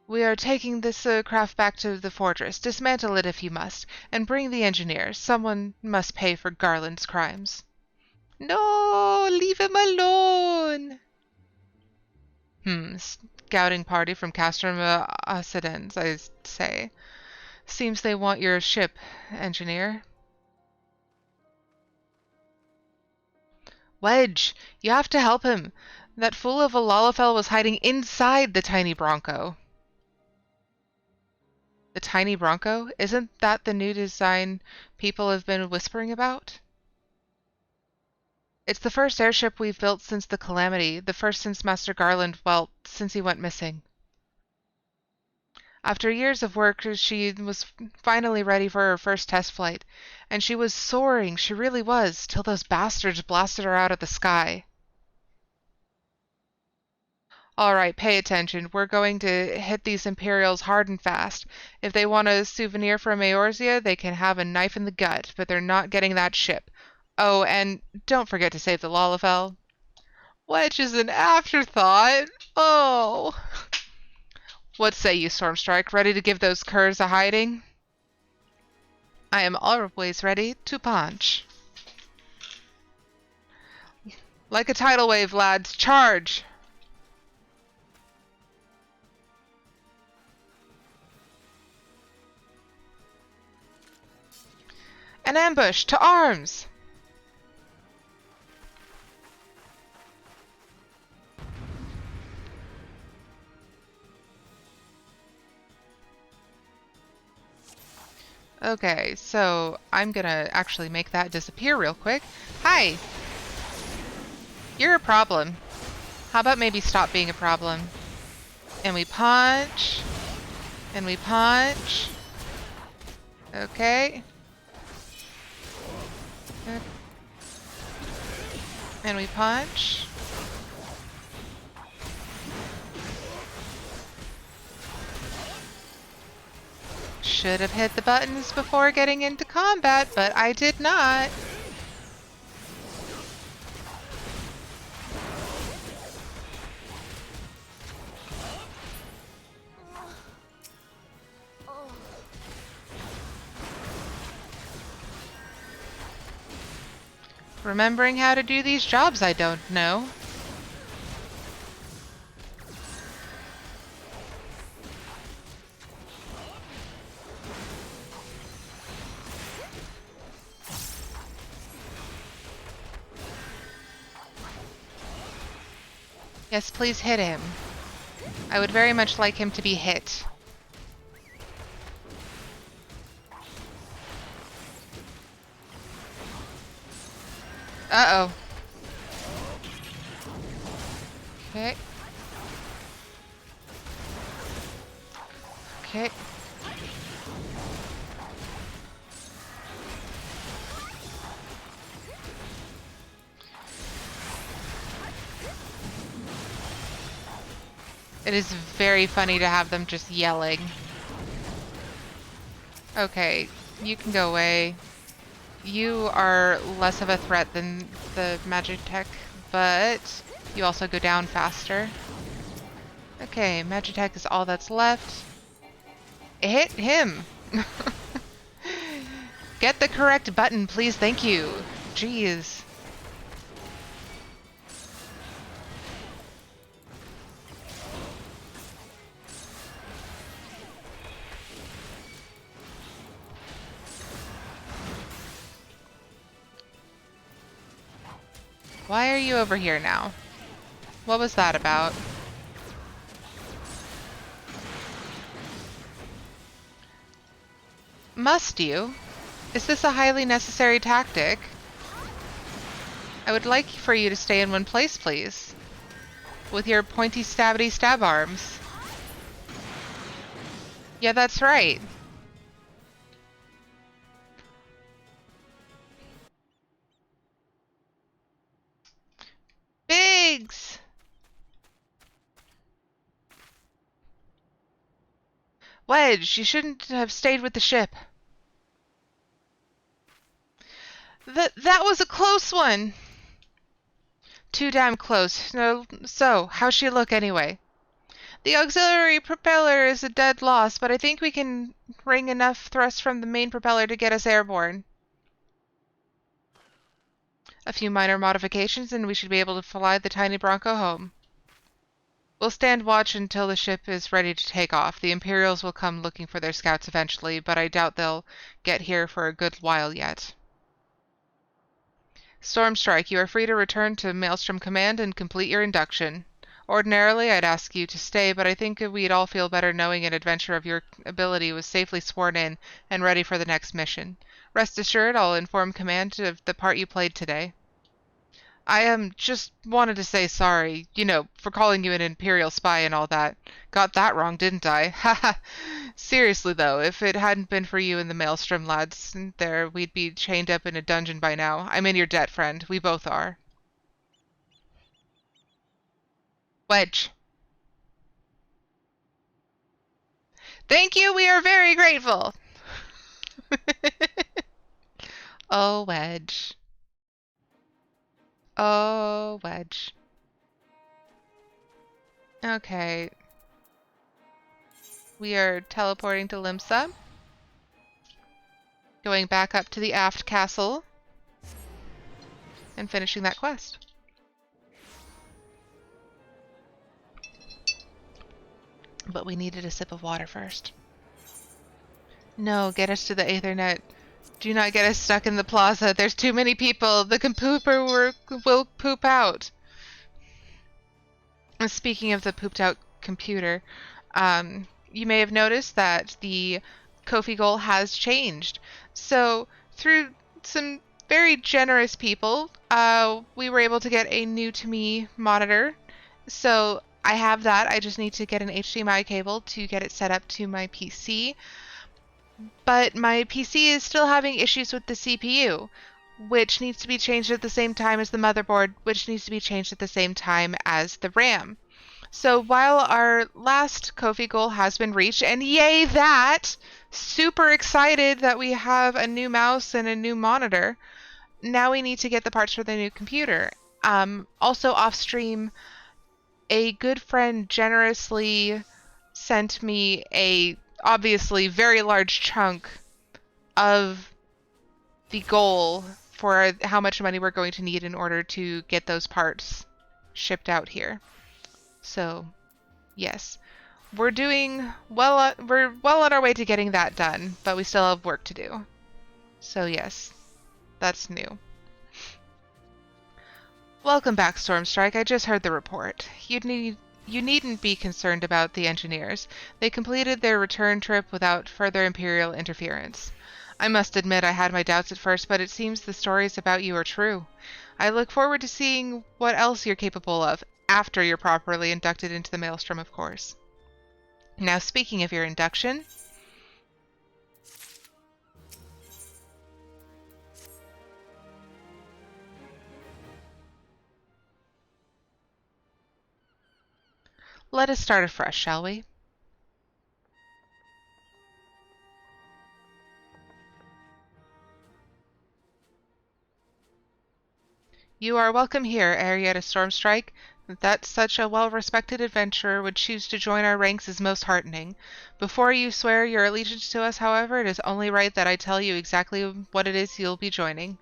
Speaker 1: We are taking this craft back to the fortress. Dismantle it if you must, and bring the engineer. Someone must pay for Garland's crimes. No! Leave him alone! Scouting party from Castrum Occidens, I say. Seems they want your ship, engineer. Wedge, you have to help him. That fool of a Lalafell was hiding inside the tiny Bronco. The tiny Bronco? Isn't that the new design people have been whispering about? It's the first airship we've built since the Calamity, the first since Master Garland, well, since he went missing. After years of work, she was finally ready for her first test flight, and she was soaring, she really was, till those bastards blasted her out of the sky. All right, pay attention. We're going to hit these Imperials hard and fast. If they want a souvenir from Eorzea, they can have a knife in the gut, but they're not getting that ship. Oh, and don't forget to save the Lalafell. Wedge is an afterthought. Oh. What say you, Stormstrike? Ready to give those curs a hiding? I am always ready to punch. Like a tidal wave, lads. Charge! An ambush! To arms! Okay, so I'm gonna actually make that disappear real quick. Hi! You're a problem. How about maybe stop being a problem? And we punch. And we punch. Okay. And we punch. Should have hit the buttons before getting into combat, but I did not. Remembering how to do these jobs I don't know. Yes, please hit him. I would very much like him to be hit. Uh-oh. Okay. Okay. It is very funny to have them just yelling. Okay, you can go away. You are less of a threat than the Magitech, but you also go down faster. Okay, Magitech is all that's left. Hit him! Get the correct button, please. Thank you. Jeez. Why are you over here now? What was that about? Must you? Is this a highly necessary tactic? I would like for you to stay in one place, please. With your pointy stabbity stab arms. Yeah, that's right. Biggs! Wedge, you shouldn't have stayed with the ship. That was a close one. Too damn close. No, so, how's she look anyway? The auxiliary propeller is a dead loss, but I think we can wring enough thrust from the main propeller to get us airborne. A few minor modifications and we should be able to fly the tiny Bronco home. We'll stand watch until the ship is ready to take off. The Imperials will come looking for their scouts eventually, but I doubt they'll get here for a good while yet. Stormstrike, you are free to return to Maelstrom Command and complete your induction. Ordinarily, I'd ask you to stay, but I think we'd all feel better knowing an adventurer of your ability was safely sworn in and ready for the next mission. Rest assured, I'll inform Command of the part you played today. I just wanted to say sorry, for calling you an Imperial spy and all that. Got that wrong, didn't I? Haha. Seriously, though, if it hadn't been for you and the Maelstrom lads there, we'd be chained up in a dungeon by now. I'm in your debt, friend. We both are. Wedge. Thank you, we are very grateful. Oh, Wedge. Oh, Wedge. Okay. We are teleporting to Limsa. Going back up to the aft castle. And finishing that quest. But we needed a sip of water first. No, get us to the Aethernet. Do not get us stuck in the plaza. There's too many people. The compooper will poop out. And speaking of the pooped out computer, you may have noticed that the Kofi goal has changed. So through some very generous people, we were able to get a new to me monitor. So I have that. I just need to get an HDMI cable to get it set up to my PC. But my PC is still having issues with the CPU, which needs to be changed at the same time as the motherboard, which needs to be changed at the same time as the RAM. So while our last Kofi goal has been reached, and yay that! Super excited that we have a new mouse and a new monitor. Now we need to get the parts for the new computer. Also off stream, a good friend generously sent me a obviously very large chunk of the goal for how much money we're going to need in order to get those parts shipped out here. So, yes. We're doing well, we're well on our way to getting that done, but we still have work to do. So yes, that's new. Welcome back, Stormstrike. I just heard the report. You needn't be concerned about the engineers. They completed their return trip without further Imperial interference. I must admit I had my doubts at first, but it seems the stories about you are true. I look forward to seeing what else you're capable of, after you're properly inducted into the Maelstrom, of course. Now, speaking of your induction, let us start afresh, shall we? You are welcome here, Arietta Stormstrike. That such a well-respected adventurer would choose to join our ranks is most heartening. Before you swear your allegiance to us, however, it is only right that I tell you exactly what it is you'll be joining.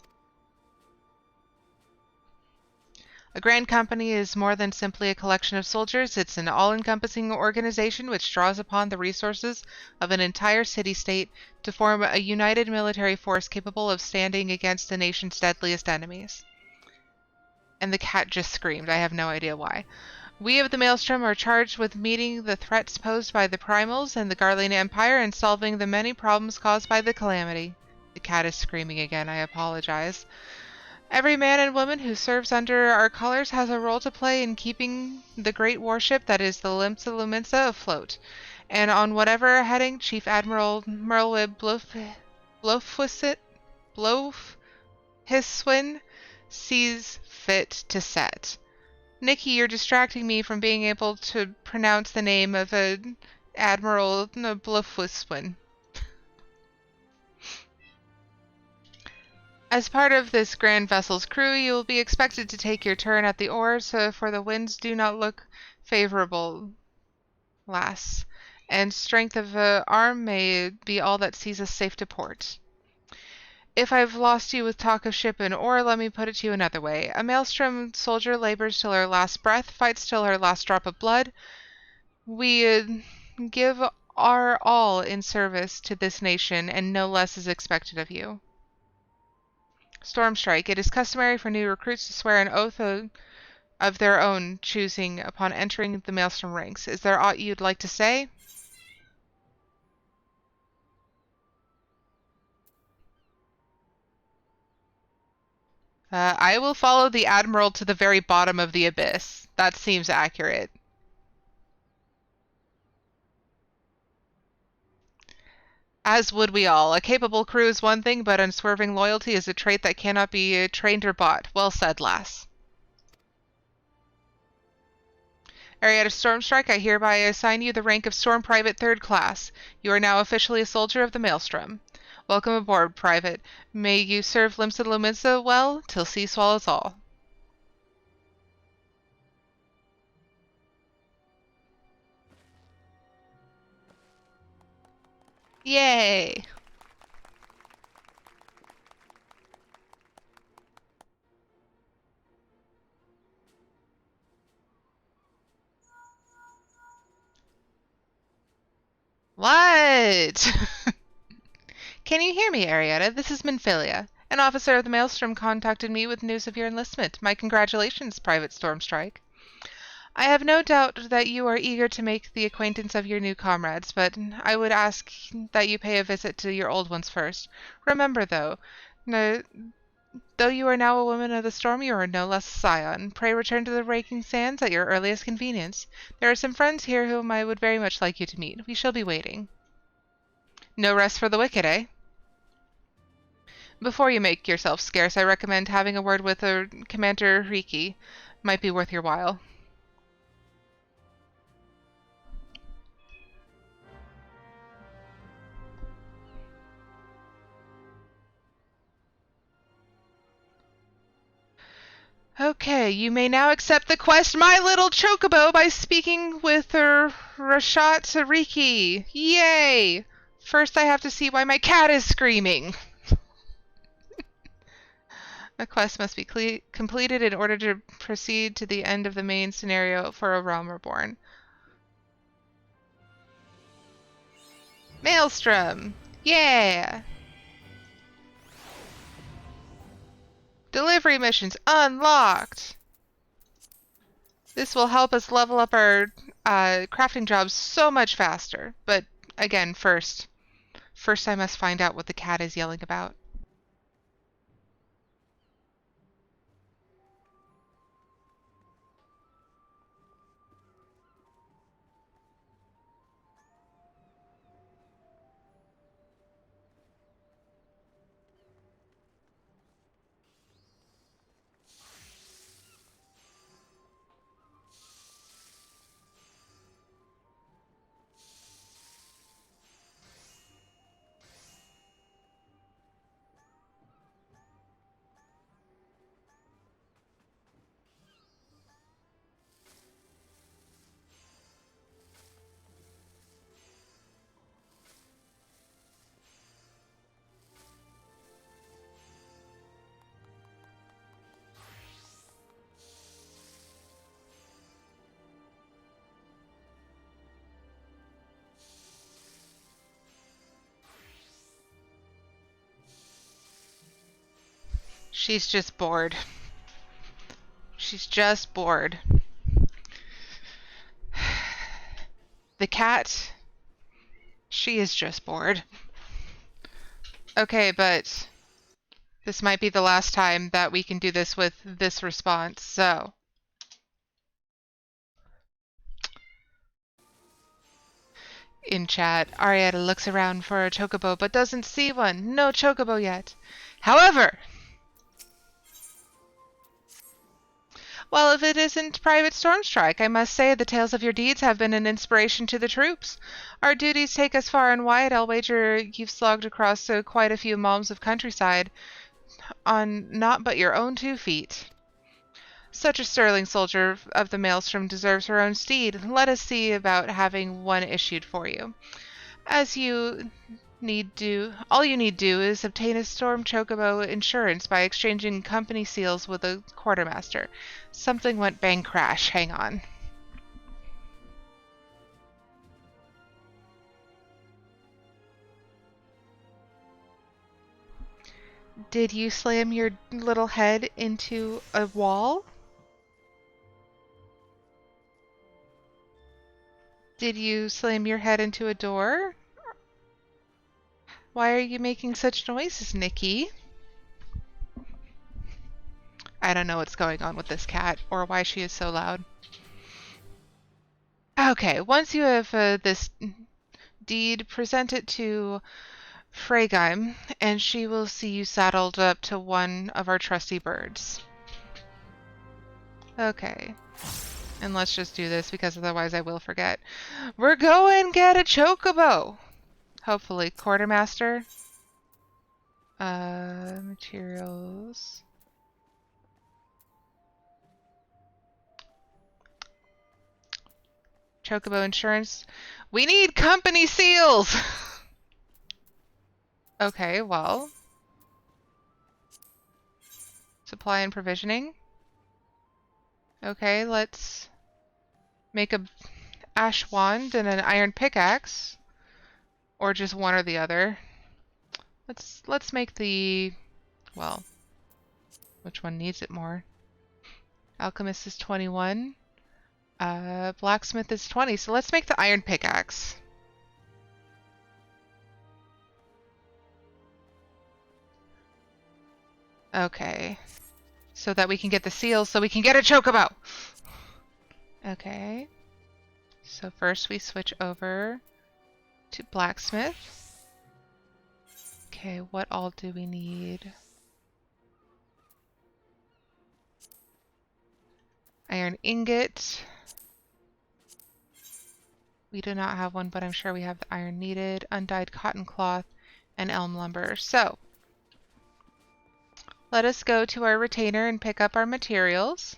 Speaker 1: A grand company is more than simply a collection of soldiers. It's an all-encompassing organization which draws upon the resources of an entire city-state to form a united military force capable of standing against the nation's deadliest enemies. And the cat just screamed. I have no idea why. We of the Maelstrom are charged with meeting the threats posed by the Primals and the Garlean Empire and solving the many problems caused by the Calamity. The cat is screaming again. I apologize. Every man and woman who serves under our colors has a role to play in keeping the great warship that is the Limsa Lumensa afloat. And on whatever heading Chief Admiral Merlwib Blofhiswin sees fit to set. Nikki, you're distracting me from being able to pronounce the name of Admiral Blofhiswin. As part of this grand vessel's crew, you will be expected to take your turn at the oars, for the winds do not look favorable, lass, and strength of arm may be all that sees us safe to port. If I've lost you with talk of ship and oar, let me put it to you another way. A Maelstrom soldier labors till her last breath, fights till her last drop of blood. We give our all in service to this nation, and no less is expected of you. Stormstrike. It is customary for new recruits to swear an oath of their own choosing upon entering the Maelstrom ranks. Is there aught you'd like to say? I will follow the Admiral to the very bottom of the abyss. That seems accurate. As would we all. A capable crew is one thing, but unswerving loyalty is a trait that cannot be trained or bought. Well said, lass. Arietta Stormstrike, I hereby assign you the rank of Storm Private 3rd Class. You are now officially a soldier of the Maelstrom. Welcome aboard, Private. May you serve Limsa Lumensa well, till sea swallows all. Yay! What? Can you hear me, Arietta? This is Minfilia. An officer of the Maelstrom contacted me with news of your enlistment. My congratulations, Private Stormstrike. I have no doubt that you are eager to make the acquaintance of your new comrades, but I would ask that you pay a visit to your old ones first. Remember, though you are now a woman of the storm, you are no less a scion. Pray return to the Raking Sands at your earliest convenience. There are some friends here whom I would very much like you to meet. We shall be waiting. No rest for the wicked, eh? Before you make yourself scarce, I recommend having a word with Commander Riki. Might be worth your while. Okay, you may now accept the quest My Little Chocobo by speaking with Rashat Riki. Yay! First I have to see why my cat is screaming. The quest must be completed in order to proceed to the end of the main scenario for A Realm Reborn. Maelstrom! Yeah! Delivery missions unlocked! This will help us level up our crafting jobs so much faster. But again, first I must find out what the cat is yelling about. She's just bored. She's just bored. The cat, she is just bored. Okay, but this might be the last time that we can do this with this response, so. In chat, Arietta looks around for a chocobo but doesn't see one. No chocobo yet. However, well, if it isn't Private Stormstrike, I must say the tales of your deeds have been an inspiration to the troops. Our duties take us far and wide. I'll wager you've slogged across quite a few malms of countryside on not but your own 2 feet. Such a sterling soldier of the Maelstrom deserves her own steed. Let us see about having one issued for you. As you need do, all you need do is obtain a Storm Chocobo insurance by exchanging company seals with a quartermaster. Something went bang crash. Hang on. Did you slam your little head into a wall? Did you slam your head into a door? Why are you making such noises, Nikki? I don't know what's going on with this cat or why she is so loud. Okay, once you have this deed, present it to Freygheim, and she will see you saddled up to one of our trusty birds. Okay. And let's just do this because otherwise I will forget. We're going get a chocobo! Hopefully. Quartermaster. Materials. Chocobo insurance. We need company seals! Okay, well. Supply and provisioning. Okay, let's make a ash wand and an iron pickaxe. Or just one or the other. Let's make the, well, which one needs it more? Alchemist is 21. Blacksmith is 20, so let's make the iron pickaxe. Okay. So that we can get the seals, so we can get a chocobo! Okay. So first we switch over to blacksmith. Okay, what all do we need? Iron ingot. We do not have one, but I'm sure we have the iron needed. Undyed cotton cloth and elm lumber. So, let us go to our retainer and pick up our materials.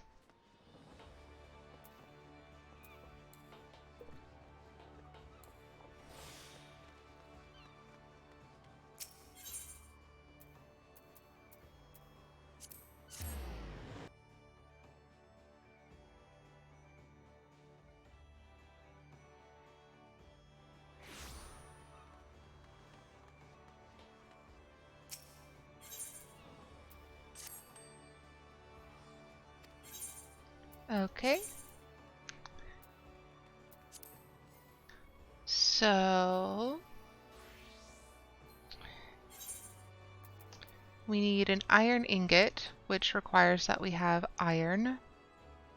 Speaker 1: Okay. So we need an iron ingot, which requires that we have iron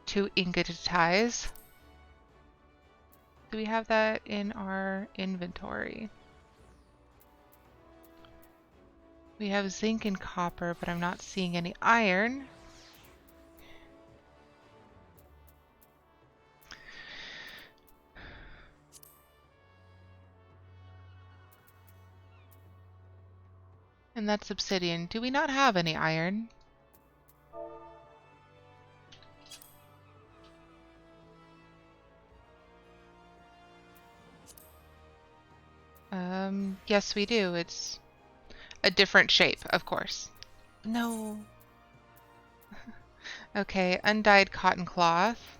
Speaker 1: to ingotize. Do we have that in our inventory? We have zinc and copper, but I'm not seeing any iron. And that's obsidian. Do we not have any iron? Yes we do. It's a different shape, of course. No. Okay, undyed cotton cloth.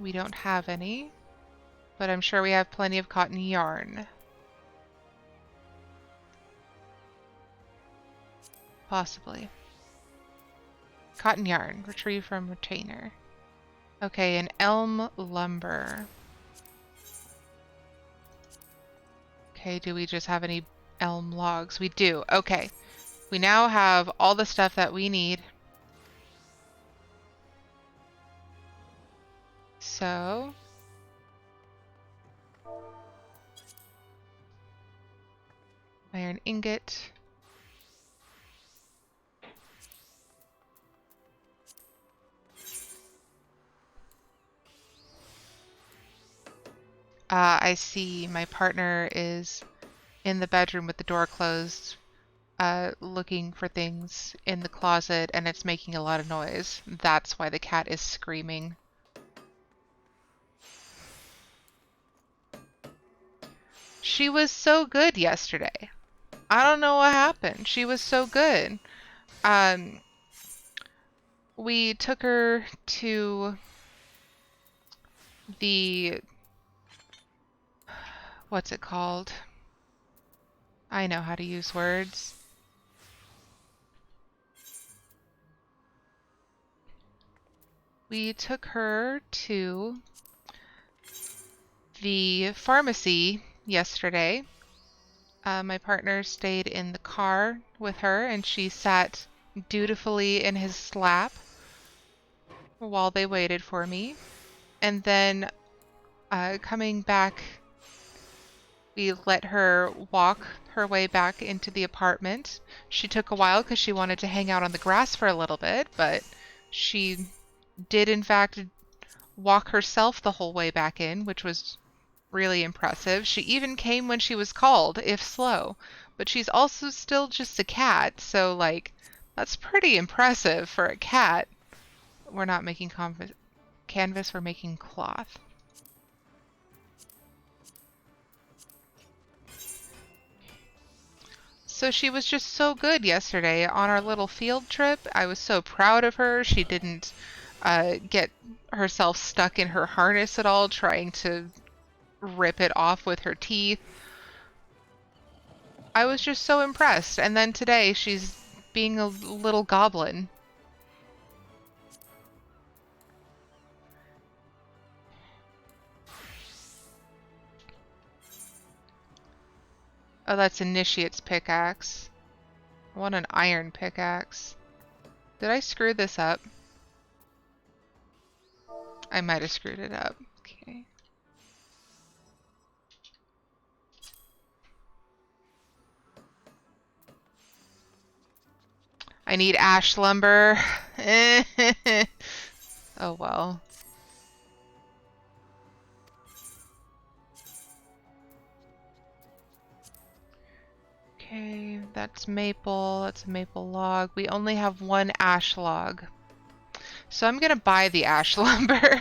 Speaker 1: We don't have any, but I'm sure we have plenty of cotton yarn. Possibly. Cotton yarn. Retrieve from retainer. Okay, an elm lumber. Okay, do we just have any elm logs? We do. Okay. We now have all the stuff that we need. So... iron ingot. I see my partner is in the bedroom with the door closed, looking for things in the closet, and it's making a lot of noise. That's why the cat is screaming. She was so good yesterday. I don't know what happened. She was so good. We took her to the... what's it called? I know how to use words. We took her to the pharmacy yesterday. My partner stayed in the car with her, and she sat dutifully in his lap while they waited for me. And then coming back, we let her walk her way back into the apartment. She took a while because she wanted to hang out on the grass for a little bit, but she did in fact walk herself the whole way back in, which was really impressive. She even came when she was called, if slow. But she's also still just a cat, so like, that's pretty impressive for a cat. We're not making canvas, we're making cloth. So she was just so good yesterday on our little field trip. I was so proud of her. She didn't get herself stuck in her harness at all, trying to rip it off with her teeth. I was just so impressed. And then today she's being a little goblin. Oh, that's Initiate's pickaxe. I want an iron pickaxe. Did I screw this up? I might have screwed it up. Okay. I need ash lumber. Oh well. Okay, that's maple. That's a maple log. We only have one ash log. So I'm gonna buy the ash lumber.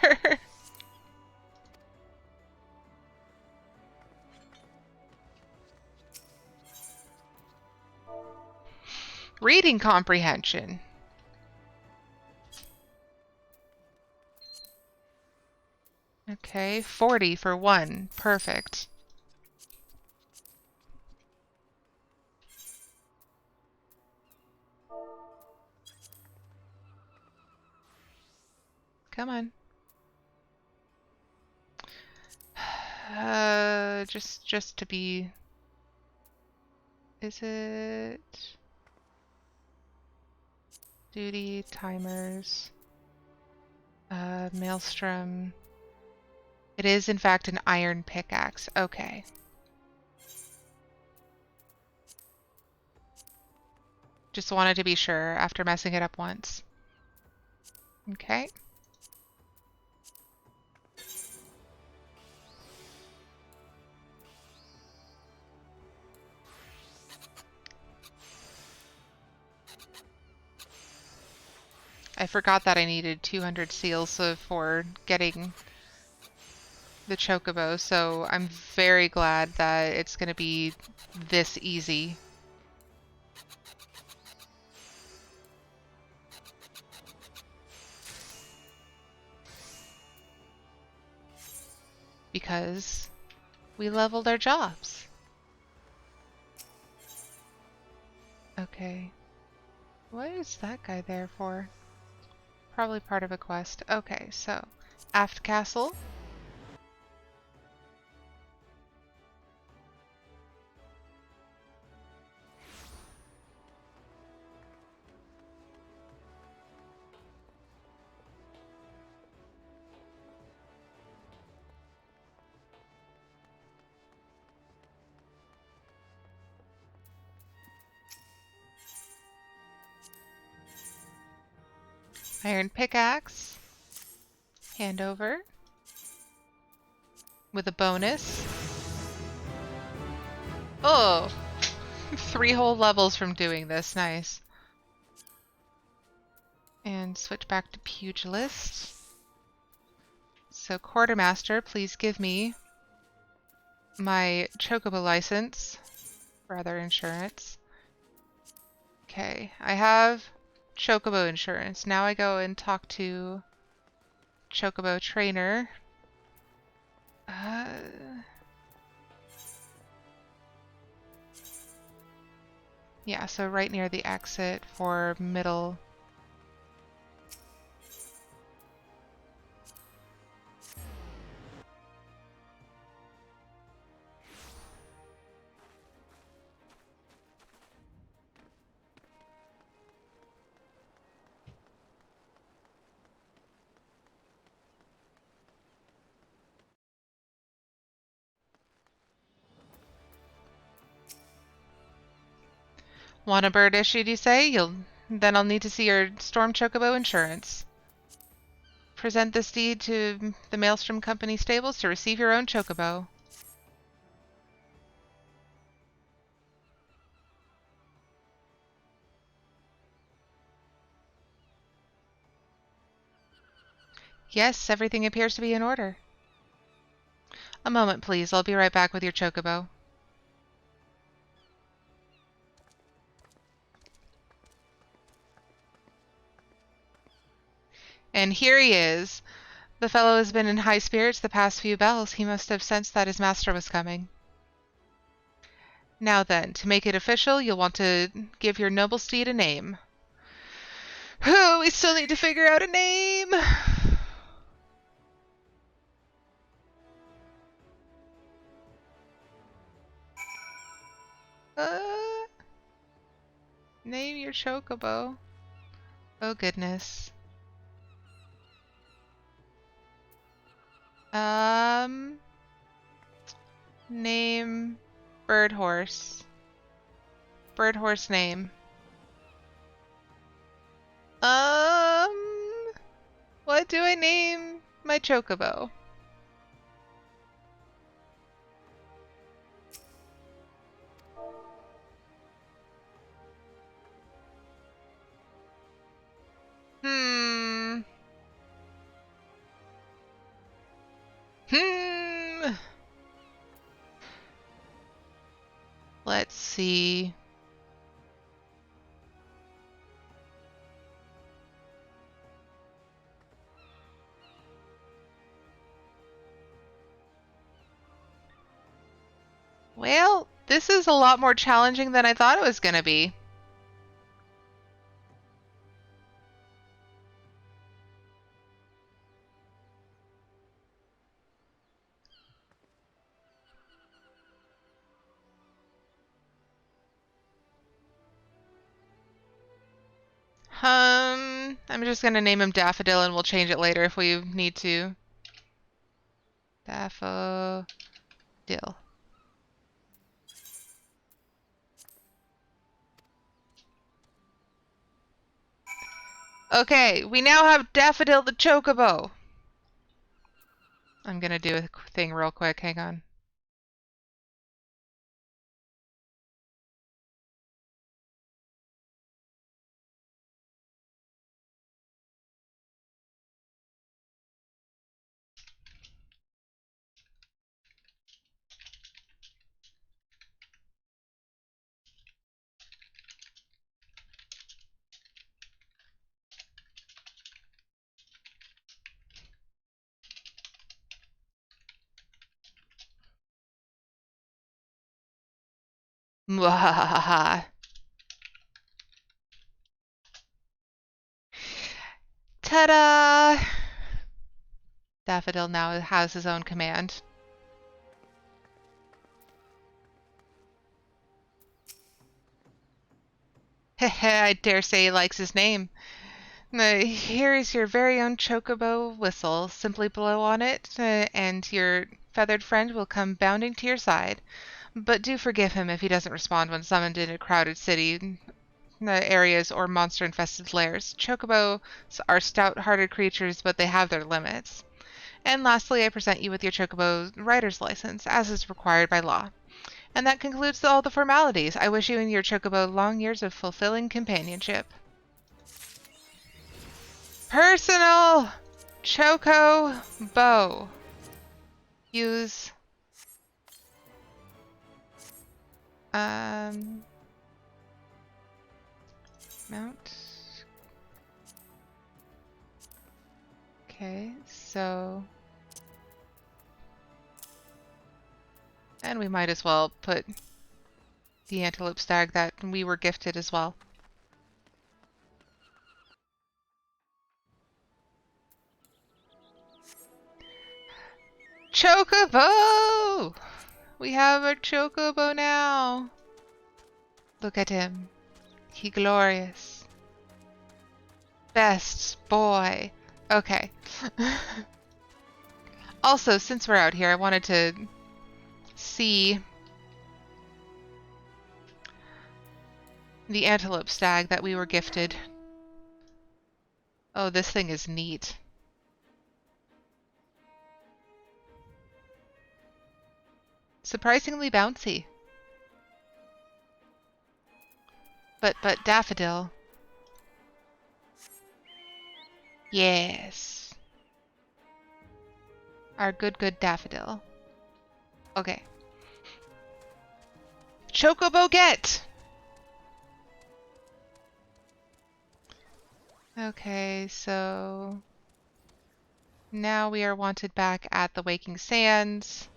Speaker 1: Reading comprehension. Okay, 40 for one. Perfect. Come on. Just to be... Is it... Duty, timers... Maelstrom... It is, in fact, an iron pickaxe. Okay. Just wanted to be sure after messing it up once. Okay. I forgot that I needed 200 seals for getting the Chocobo, so I'm very glad that it's going to be this easy. Because we leveled our jobs. Okay. What is that guy there for? Probably part of a quest. Okay, so Aft Castle. Iron pickaxe. Hand over. With a bonus. Oh! 3 whole levels from doing this. Nice. And switch back to Pugilist. So Quartermaster, please give me my Chocobo license. Rather, insurance. Okay, I have Chocobo insurance. Now I go and talk to Chocobo trainer. Yeah, so right near the exit for middle. Want a bird issued, you say? Then I'll need to see your Storm Chocobo insurance. Present this deed to the Maelstrom Company stables to receive your own Chocobo. Yes, everything appears to be in order. A moment, please. I'll be right back with your Chocobo. And here he is. The fellow has been in high spirits the past few bells. He must have sensed that his master was coming. Now then, to make it official, you'll want to give your noble steed a name. Oh, we still need to figure out a name. Name your Chocobo. Oh, goodness. Name bird horse. Bird horse name. What do I name my Chocobo? Hmm. Let's see. Well, this is a lot more challenging than I thought it was going to be. I'm just going to name him Daffodil and we'll change it later if we need to. Daffodil. Okay, we now have Daffodil the Chocobo. I'm gonna do a thing real quick, hang on. Mwahaha. Ta-da! Daffodil now has his own command. Heh, I dare say he likes his name. Here is your very own Chocobo whistle. Simply blow on it, and your feathered friend will come bounding to your side. But do forgive him if he doesn't respond when summoned in a crowded city areas or monster-infested lairs. Chocobos are stout-hearted creatures, but they have their limits. And lastly, I present you with your Chocobo rider's license, as is required by law. And that concludes all the formalities. I wish you and your Chocobo long years of fulfilling companionship. Personal Chocobo. Use mount. Okay, so and we might as well put the antelope stag that we were gifted as well. Chocobo! We have a Chocobo now. Look at him. He glorious. Best boy. Okay. Also, since we're out here, I wanted to see the antelope stag that we were gifted. Oh, this thing is neat. Surprisingly bouncy. But Daffodil. Yes. Our good Daffodil. Okay. Chocobo get! Okay, so now we are wanted back at the Waking Sands.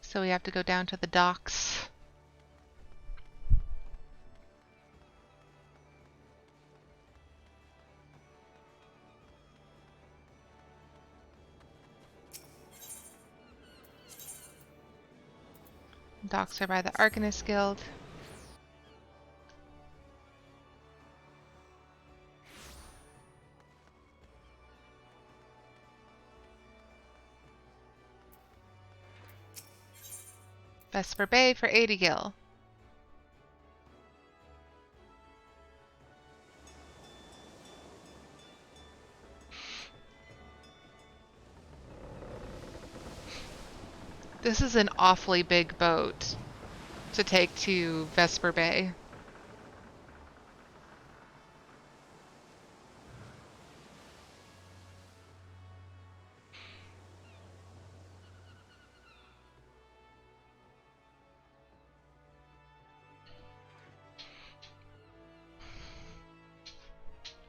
Speaker 1: So we have to go down to the docks. Docks are by the Arcanist Guild. Vesper Bay for 80 gil. This is an awfully big boat to take to Vesper Bay.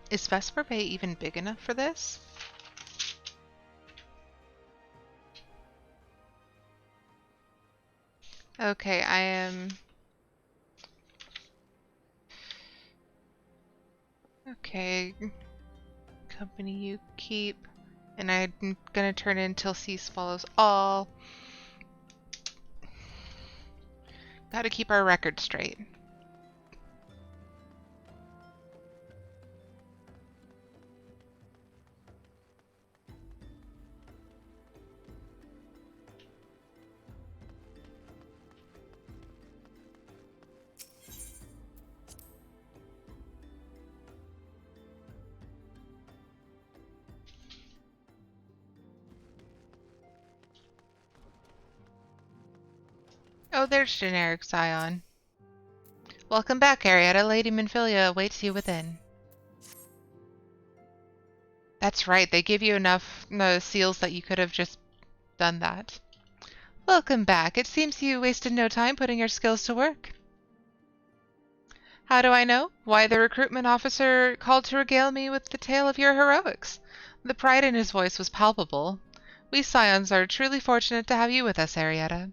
Speaker 1: Is Vesper Bay even big enough for this? Okay, I am... Okay. Company you keep. And I'm gonna turn in till cease follows all. Gotta keep our record straight. Oh, there's generic Scion. Welcome back, Arietta. Lady Minfilia awaits you within. That's right, they give you enough seals that you could have just done that. Welcome back. It seems you wasted no time putting your skills to work. How do I know? Why, the recruitment officer called to regale me with the tale of your heroics. The pride in his voice was palpable. We Scions are truly fortunate to have you with us, Arietta.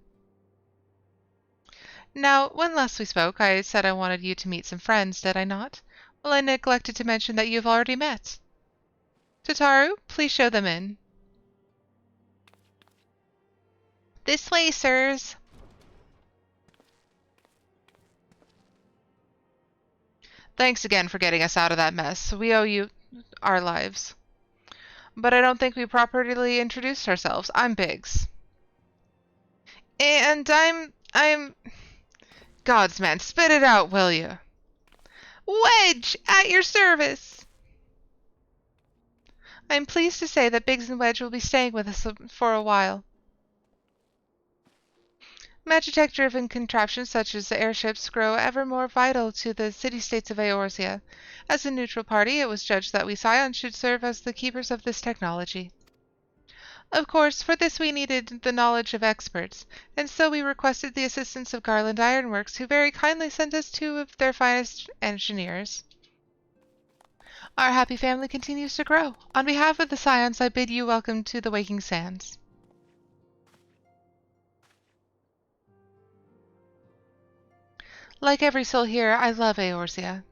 Speaker 1: Now, when last we spoke, I said I wanted you to meet some friends, did I not? Well, I neglected to mention that you've already met. Totaru, please show them in. This way, sirs. Thanks again for getting us out of that mess. We owe you our lives. But I don't think we properly introduced ourselves. I'm Biggs. And I'm... Gods, man, spit it out, will you? Wedge, at your service! I'm pleased to say that Biggs and Wedge will be staying with us for a while. Magitech-driven contraptions such as airships grow ever more vital to the city-states of Eorzea. As a neutral party, it was judged that we Scions should serve as the keepers of this technology. Of course, for this we needed the knowledge of experts, and so we requested the assistance of Garland Ironworks, who very kindly sent us 2 of their finest engineers. Our happy family continues to grow. On behalf of the Scions, I bid you welcome to the Waking Sands. Like every soul here, I love Eorzea,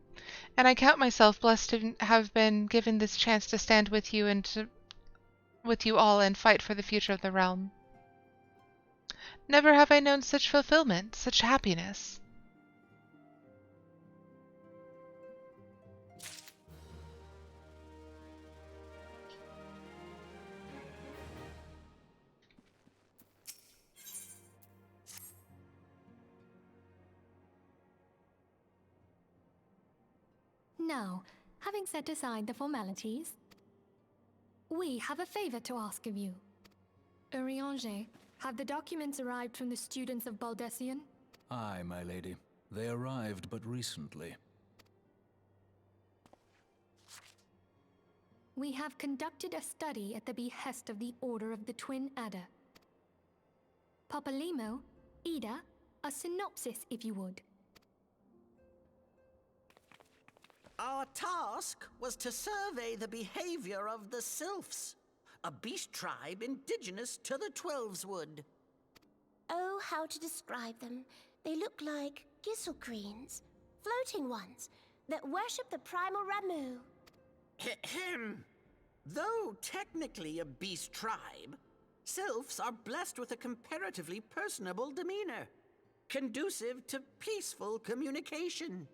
Speaker 1: and I count myself blessed to have been given this chance to stand with you with you all and fight for the future of the realm. Never have I known such fulfillment, such happiness.
Speaker 8: Now, having set aside the formalities, we have a favor to ask of you. Urianger, have the documents arrived from the students of Baldessian?
Speaker 9: Aye, my lady. They arrived but recently.
Speaker 8: We have conducted a study at the behest of the Order of the Twin Adder. Papalimo, Ida, a synopsis if you would.
Speaker 5: Our task was to survey the behavior of the Sylphs, a beast tribe indigenous to the Twelveswood.
Speaker 6: Oh, how to describe them. They look like gisselcreens, floating ones, that worship the primal Ramu.
Speaker 5: Ahem. Though technically a beast tribe, Sylphs are blessed with a comparatively personable demeanor, conducive to peaceful communication.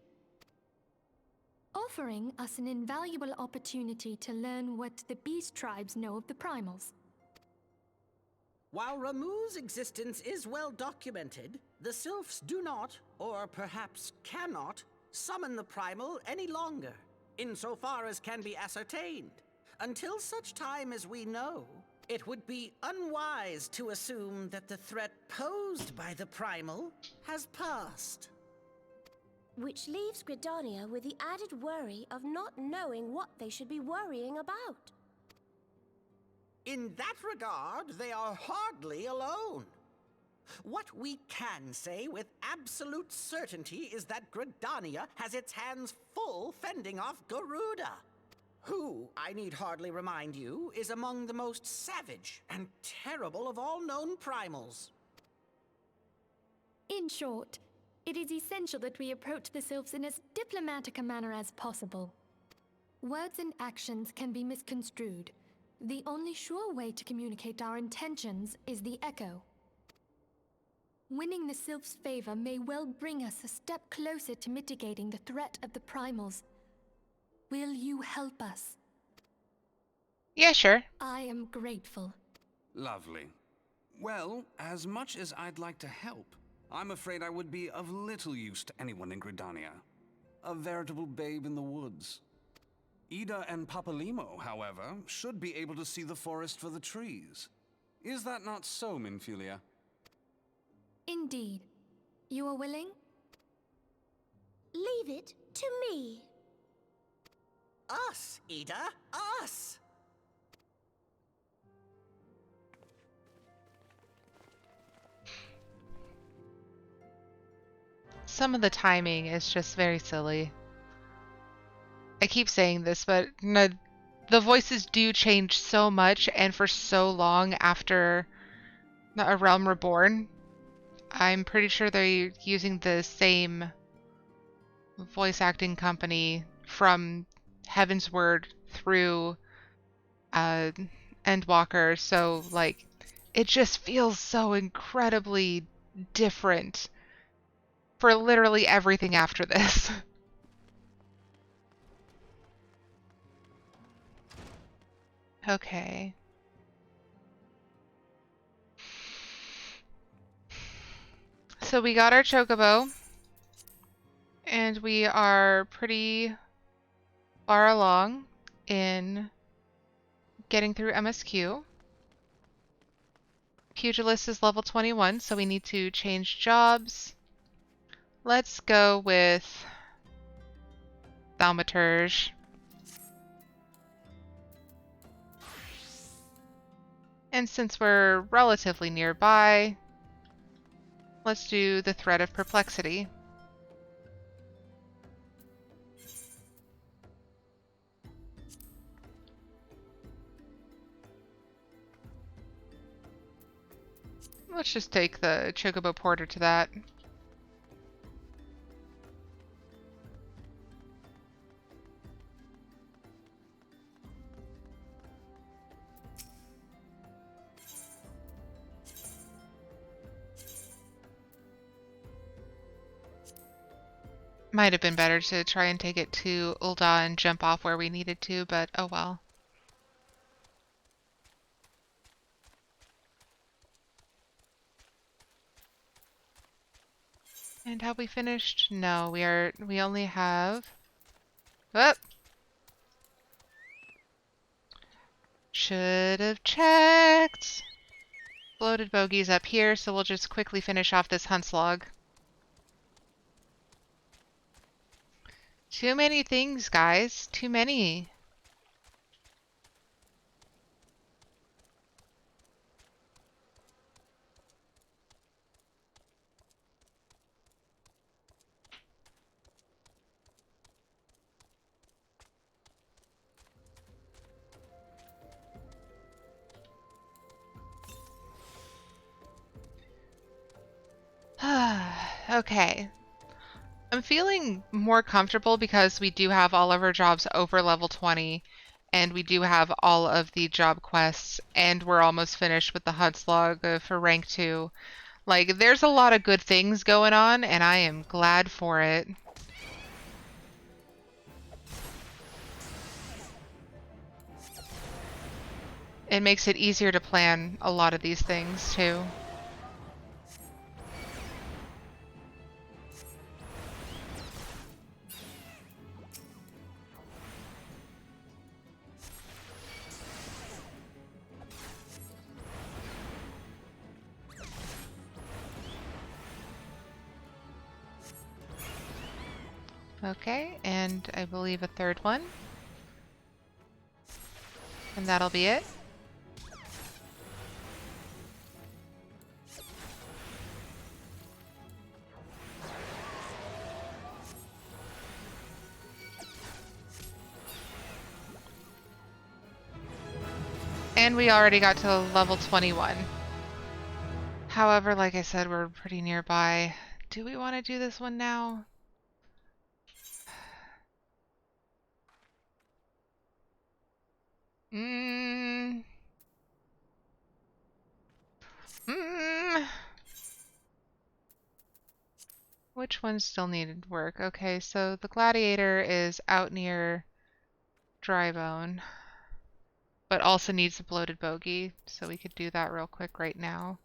Speaker 8: Offering us an invaluable opportunity to learn what the beast tribes know of the primals.
Speaker 5: While Ramu's existence is well documented, the Sylphs do not, or perhaps cannot, summon the primal any longer, insofar as can be ascertained. Until such time as we know, it would be unwise to assume that the threat posed by the primal has passed.
Speaker 6: Which leaves Gridania with the added worry of not knowing what they should be worrying about.
Speaker 5: In that regard, they are hardly alone. What we can say with absolute certainty is that Gridania has its hands full fending off Garuda, who, I need hardly remind you, is among the most savage and terrible of all known primals.
Speaker 8: In short, it is essential that we approach the Sylphs in as diplomatic a manner as possible. Words and actions can be misconstrued. The only sure way to communicate our intentions is the echo. Winning the Sylphs' favor may well bring us a step closer to mitigating the threat of the primals. Will you help us?
Speaker 1: Yeah, sure.
Speaker 8: I am grateful.
Speaker 10: Lovely. Well, as much as I'd like to help, I'm afraid I would be of little use to anyone in Gridania. A veritable babe in the woods. Ida and Papalimo, however, should be able to see the forest for the trees. Is that not so, Minfilia?
Speaker 8: Indeed. You are willing?
Speaker 6: Leave it to me.
Speaker 5: Us, Ida, us!
Speaker 1: Some of the timing is just very silly. I keep saying this, but no, the voices do change so much and for so long after A Realm Reborn. I'm pretty sure they're using the same voice acting company from Heaven's Word through Endwalker, so like it just feels so incredibly different for literally everything after this. Okay. So we got our Chocobo, and we are pretty far along in getting through MSQ. Pugilist is level 21, so we need to change jobs. Let's go with Thaumaturge. And since we're relatively nearby, let's do the Thread of Perplexity. Let's just take the Chocobo Porter to that. Might have been better to try and take it to Ul'dah and jump off where we needed to, but oh well. And have we finished? No, we only have... Oh! Should have checked! Bloated bogey's up here, so we'll just quickly finish off this hunt's log. Too many things, guys. Too many. Okay. I'm feeling more comfortable because we do have all of our jobs over level 20, and we do have all of the job quests, and we're almost finished with the HUD log for rank 2. Like, there's a lot of good things going on, and I am glad for it. It makes it easier to plan a lot of these things, too. Okay, and I believe a third one. And that'll be it. And we already got to level 21. However, like I said, we're pretty nearby. Do we want to do this one now? Which one still needed work? Okay, so the gladiator is out near Drybone, but also needs a bloated bogey, so we could do that real quick right now.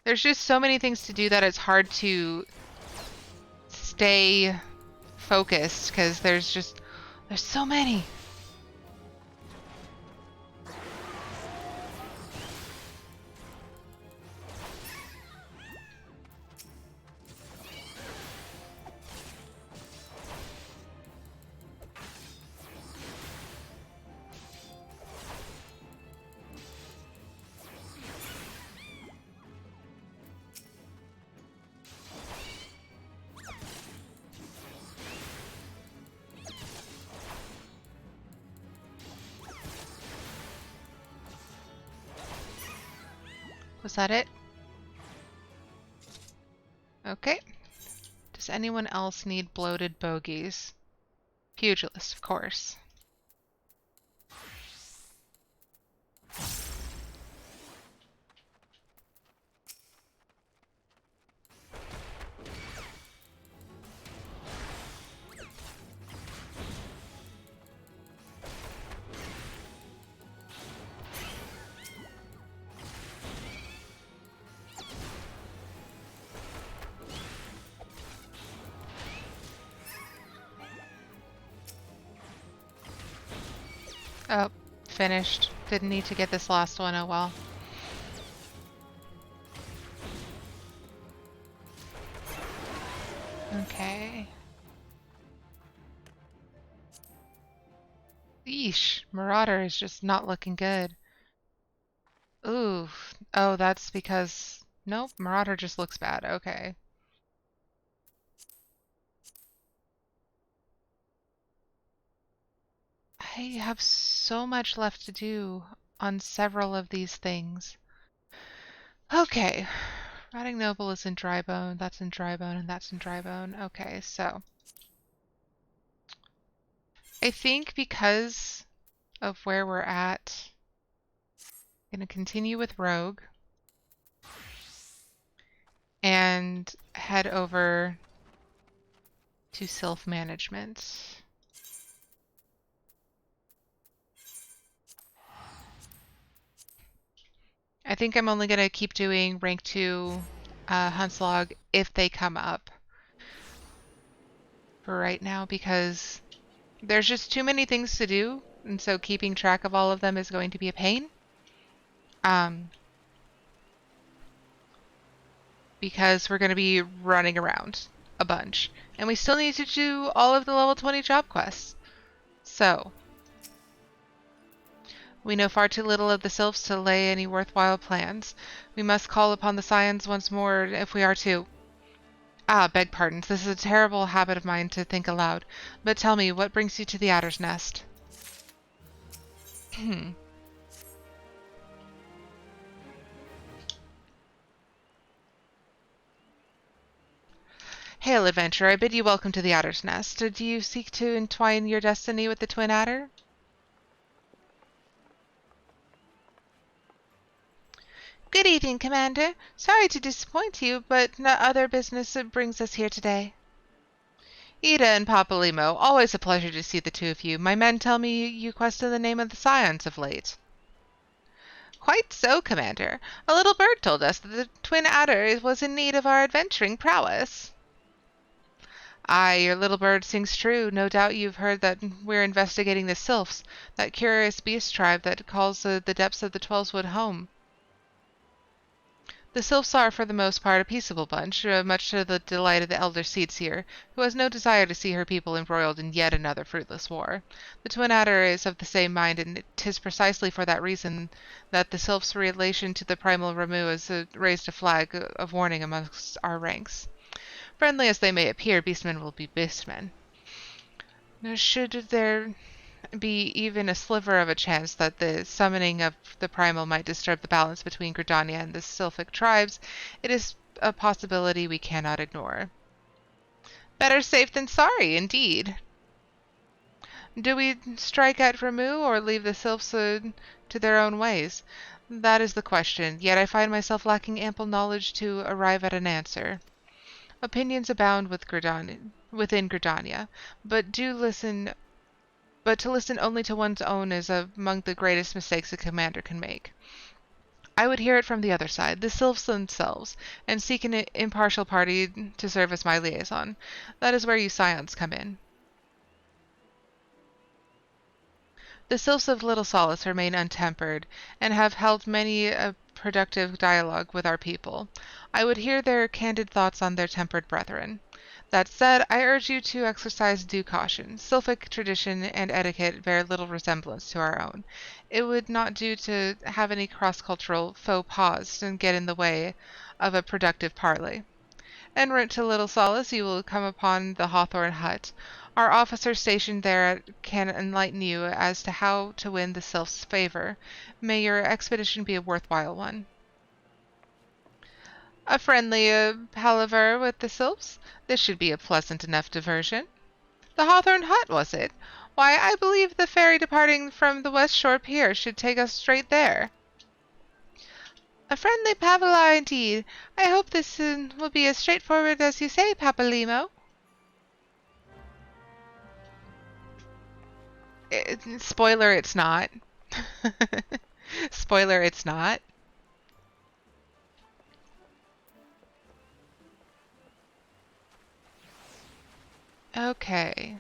Speaker 1: There's just so many things to do that it's hard to stay focused because there's so many. Was that it? Okay. Does anyone else need bloated bogies? Pugilist, of course. Oh, finished. Didn't need to get this last one, oh well. Okay. Yeesh, Marauder is just not looking good. Ooh, oh, that's because... Nope, Marauder just looks bad, okay. I have so much left to do on several of these things. Okay, Rotting Noble is in Drybone, that's in Drybone, and that's in Drybone. Okay, so... I think because of where we're at, I'm going to continue with Rogue and head over to self-management. I think I'm only going to keep doing rank 2 Hunt's Log if they come up for right now, because there's just too many things to do, and so keeping track of all of them is going to be a pain. Because we're going to be running around a bunch. And we still need to do all of the level 20 job quests. So, we know far too little of the Sylphs to lay any worthwhile plans. We must call upon the Scions once more if we are to... Ah, beg pardons. This is a terrible habit of mine to think aloud. But tell me, what brings you to the Adder's Nest? Hail, adventurer. I bid you welcome to the Adder's Nest. Do you seek to entwine your destiny with the Twin Adder? Good evening, Commander. Sorry to disappoint you, but no other business brings us here today. Ida and Papalymo, always a pleasure to see the two of you. My men tell me you quested the name of the Scions of late. Quite so, Commander. A little bird told us that the Twin Adder was in need of our adventuring prowess. Aye, your little bird sings true. No doubt you've heard that we're investigating the Sylphs, that curious beast tribe that calls the depths of the Twelveswood home. The Sylphs are, for the most part, a peaceable bunch, much to the delight of the elder Seedseer, who has no desire to see her people embroiled in yet another fruitless war. The Twin Adder is of the same mind, and 'tis precisely for that reason that the Sylphs' relation to the primal Ramu has raised a flag of warning amongst our ranks. Friendly as they may appear, beastmen will be beastmen. Should there be even a sliver of a chance that the summoning of the primal might disturb the balance between Gridania and the Sylphic tribes, it is a possibility we cannot ignore. Better safe than sorry, indeed. Do we strike at Ramu or leave the Sylphs to their own ways? That is the question, yet I find myself lacking ample knowledge to arrive at an answer. Opinions abound within Gridania, but to listen only to one's own is among the greatest mistakes a commander can make. I would hear it from the other side, the Sylphs themselves, and seek an impartial party to serve as my liaison. That is where you Scions come in. The Sylphs of Little Solace remain untempered, and have held many a productive dialogue with our people. I would hear their candid thoughts on their tempered brethren. That said, I urge you to exercise due caution. Sylphic tradition and etiquette bear little resemblance to our own. It would not do to have any cross-cultural faux pas and get in the way of a productive parley. En route to Little Solace, you will come upon the Hawthorn Hut. Our officer stationed there can enlighten you as to how to win the Sylph's favor. May your expedition be a worthwhile one. A friendly palaver with the sylphs. This should be a pleasant enough diversion. The Hawthorne Hut, was it? Why, I believe the ferry departing from the West Shore Pier should take us straight there. A friendly palaver indeed. I hope this will be as straightforward as you say, Papalimo. Spoiler, it's not. Spoiler, it's not. Okay.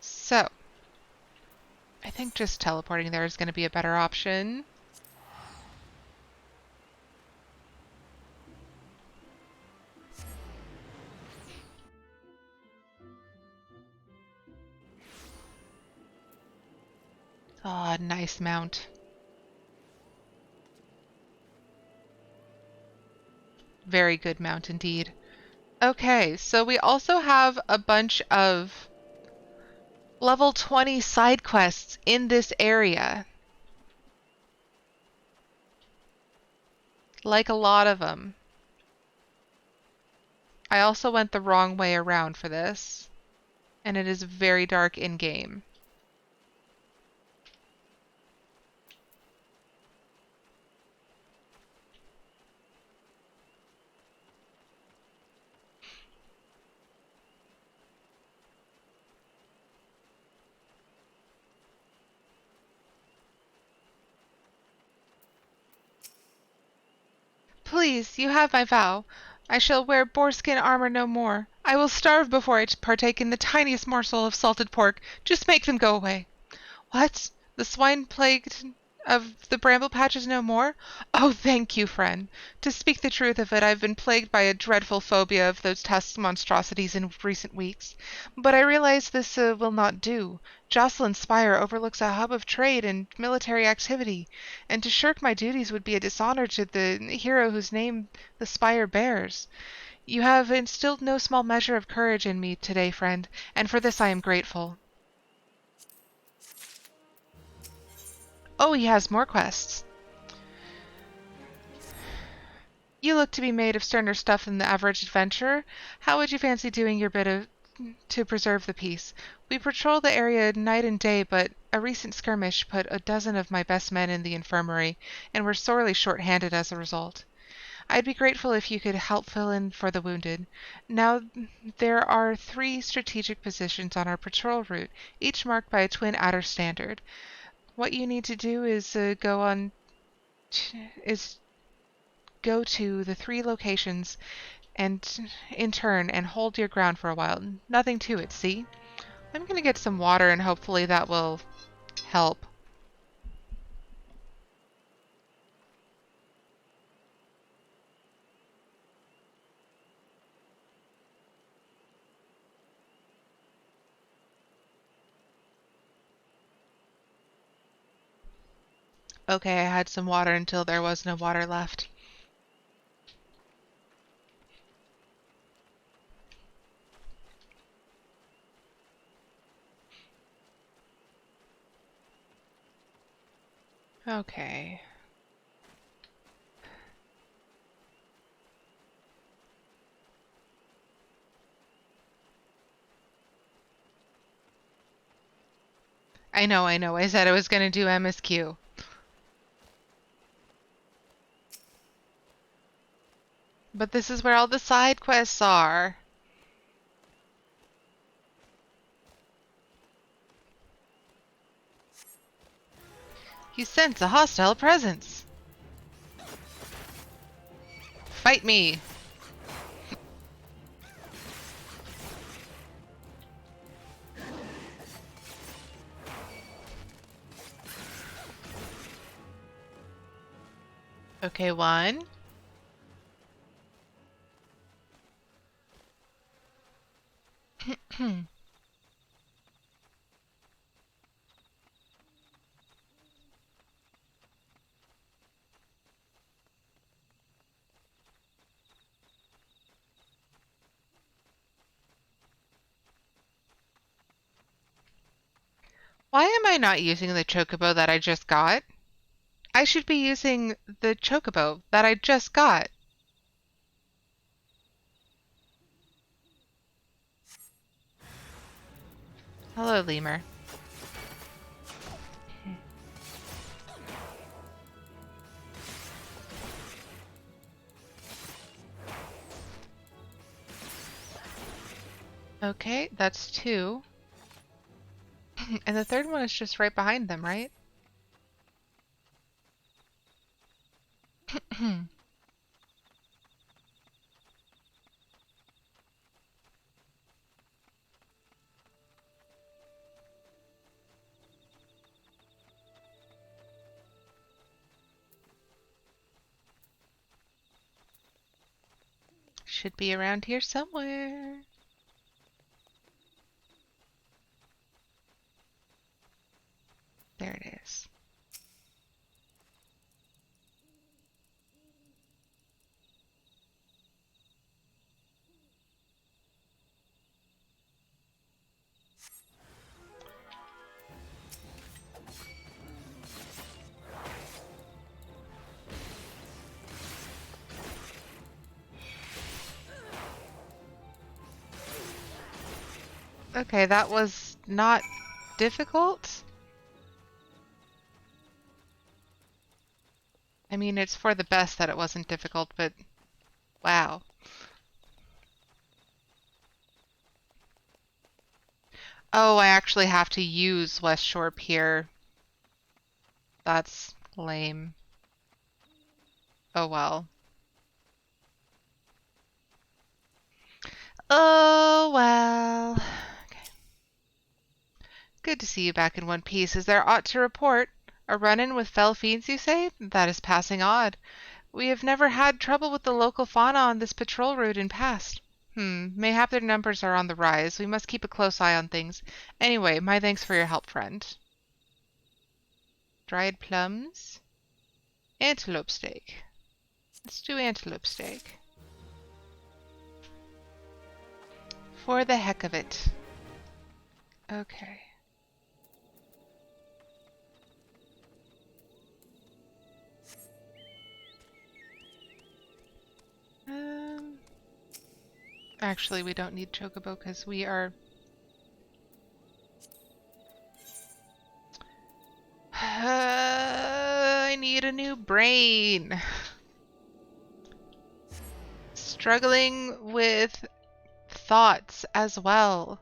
Speaker 1: So, I think just teleporting there is going to be a better option. Ah, oh, nice mount. Very good mount indeed. Okay, so we also have a bunch of level 20 side quests in this area. Like a lot of them. I also went the wrong way around for this, and it is very dark in-game. Please, you have my vow. I shall wear boarskin armor no more. I will starve before I partake in the tiniest morsel of salted pork. Just make them go away. What? The swine plagued of the bramble patches no more? Oh, thank you, friend. To speak the truth of it, I've been plagued by a dreadful phobia of those tusk monstrosities in recent weeks. But I realize this will not do. Jocelyn's Spire overlooks a hub of trade and military activity, and to shirk my duties would be a dishonor to the hero whose name the Spire bears. You have instilled no small measure of courage in me today, friend, and for this I am grateful. Oh, he has more quests. You look to be made of sterner stuff than the average adventurer. How would you fancy doing your bit to preserve the peace? We patrol the area night and day, but a recent skirmish put a dozen of my best men in the infirmary, and we're sorely short-handed as a result. I'd be grateful if you could help fill in for the wounded. Now, there are 3 strategic positions on our patrol route, each marked by a twin adder standard. What you need to do is go to the 3 locations and in turn and hold your ground for a while. Nothing to it, see? I'm gonna get some water and hopefully that will help. Okay, I had some water until there was no water left. Okay. I know. I said I was gonna do MSQ. But this is where all the side quests are. You sense a hostile presence. Fight me. Okay, 1. Why am I not using the chocobo that I just got? I should be using the Chocobo that I just got. Hello, lemur. Okay, that's 2. And the third one is just right behind them, right? Should be around here somewhere. There it is. Okay, that was not difficult. I mean, it's for the best that it wasn't difficult, but wow. Oh, I actually have to use West Shore Pier. That's lame. Oh well. Oh well. Okay. Good to see you back in one piece. Is there aught to report? A run-in with fell fiends, you say? That is passing odd. We have never had trouble with the local fauna on this patrol route in past. Mayhap their numbers are on the rise. We must keep a close eye on things. Anyway, my thanks for your help, friend. Dried plums. Antelope steak. Let's do antelope steak. For the heck of it. Okay. Actually, we don't need Chocobo because we are... I need a new brain. Struggling with thoughts as well.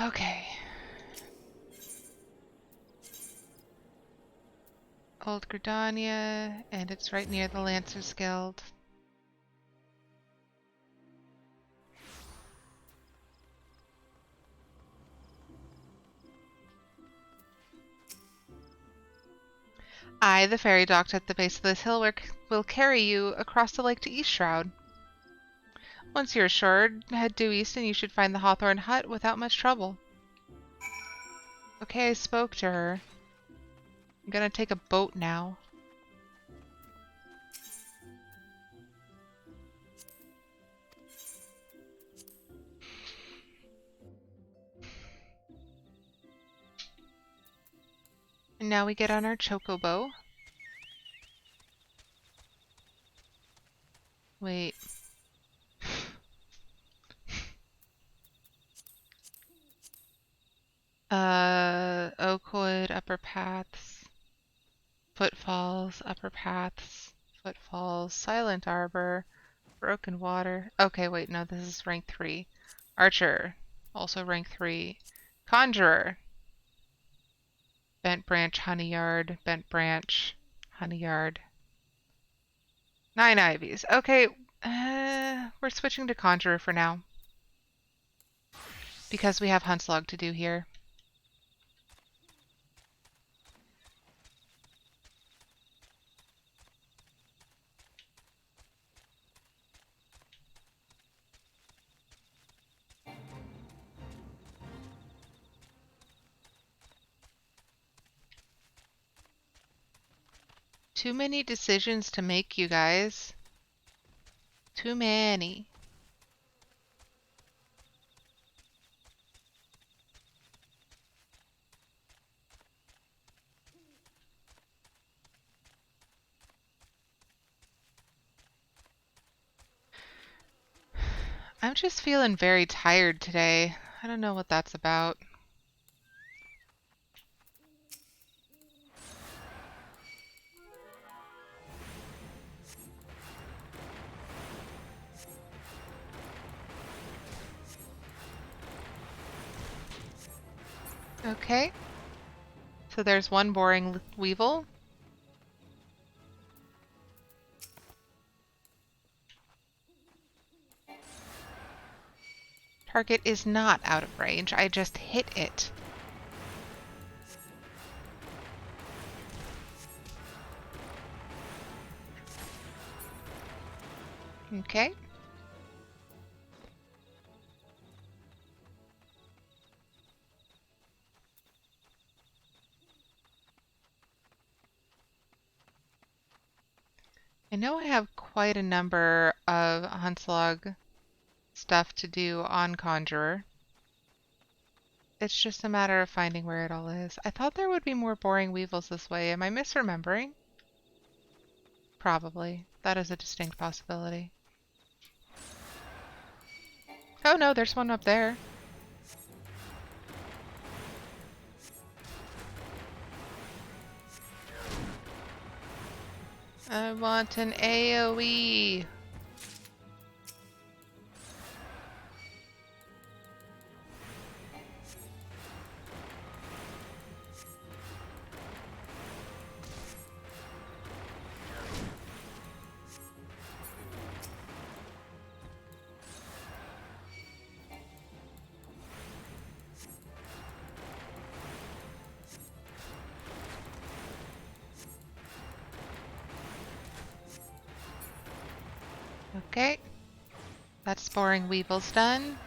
Speaker 1: Okay. Old Gridania, and it's right near the Lancers Guild. I, the ferry docked at the base of this hill, will carry you across the lake to East Shroud. Once you're assured, head due east and you should find the Hawthorne Hut without much trouble. Okay, I spoke to her. I'm gonna take a boat now. And now we get on our Chocobo. Wait. Oakwood, Upper Paths, Footfalls, Upper Paths, Footfalls, Silent Arbor, Broken Water. Okay, wait, no, this is rank 3. Archer, also rank 3. Conjurer, Bent Branch, Honeyyard, Bent Branch, Honeyyard. 9 Ivies. Okay, we're switching to Conjurer for now. Because we have Huntslog to do here. Too many decisions to make, you guys. Too many. I'm just feeling very tired today. I don't know what that's about. Okay. So there's one boring weevil. Target is not out of range. I just hit it. Okay. I know I have quite a number of Huntslug stuff to do on Conjurer. It's just a matter of finding where it all is. I thought there would be more boring weevils this way. Am I misremembering? Probably. That is a distinct possibility. Oh no, there's one up there. I want an AoE. Okay. That's boring weevils done.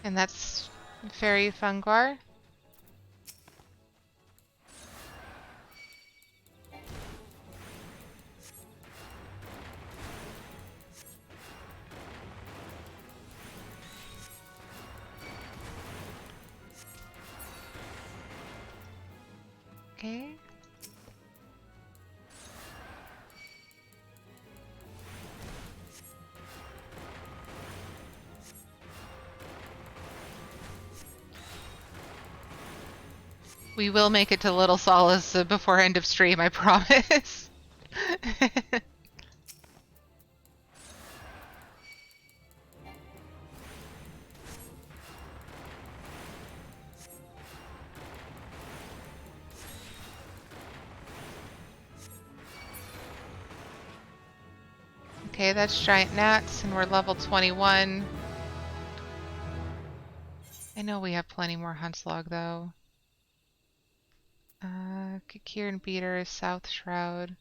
Speaker 1: And that's Fairy Funguar. Okay. We will make it to Little Solace before end of stream, I promise. Okay, that's Giant Gnats, and we're level 21. I know we have plenty more Huntslug, though. Kieran Beater, South Shroud,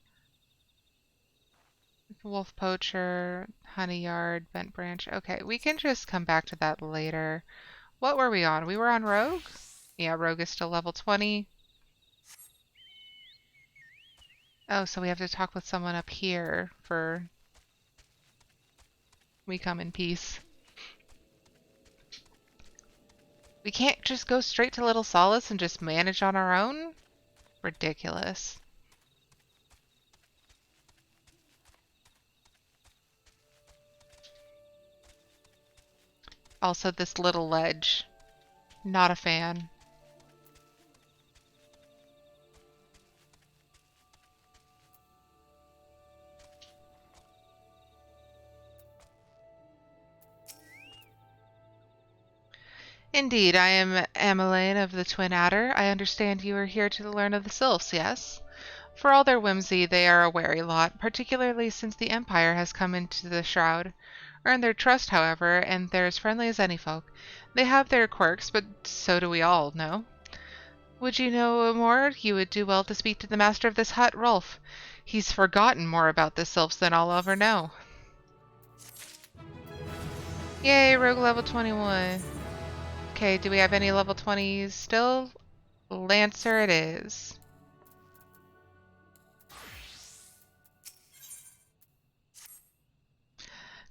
Speaker 1: Wolf Poacher, Honey Yard, Bent Branch. Okay, we can just come back to that later. What were we on? We were on Rogue? Yeah, Rogue is still level 20. Oh, so we have to talk with someone up here for we come in peace. We can't just go straight to Little Solace and just manage on our own? Ridiculous. Also, this little ledge. Not a fan. Indeed, I am Ameline of the Twin Adder. I understand you are here to learn of the Sylphs, yes? For all their whimsy, they are a wary lot, particularly since the Empire has come into the Shroud. Earn their trust, however, and they're as friendly as any folk. They have their quirks, but so do we all, no? Would you know more? You would do well to speak to the master of this hut, Rolf. He's forgotten more about the Sylphs than I'll ever know. Yay, Rogue level 21. Okay, do we have any level 20s still? Lancer it is.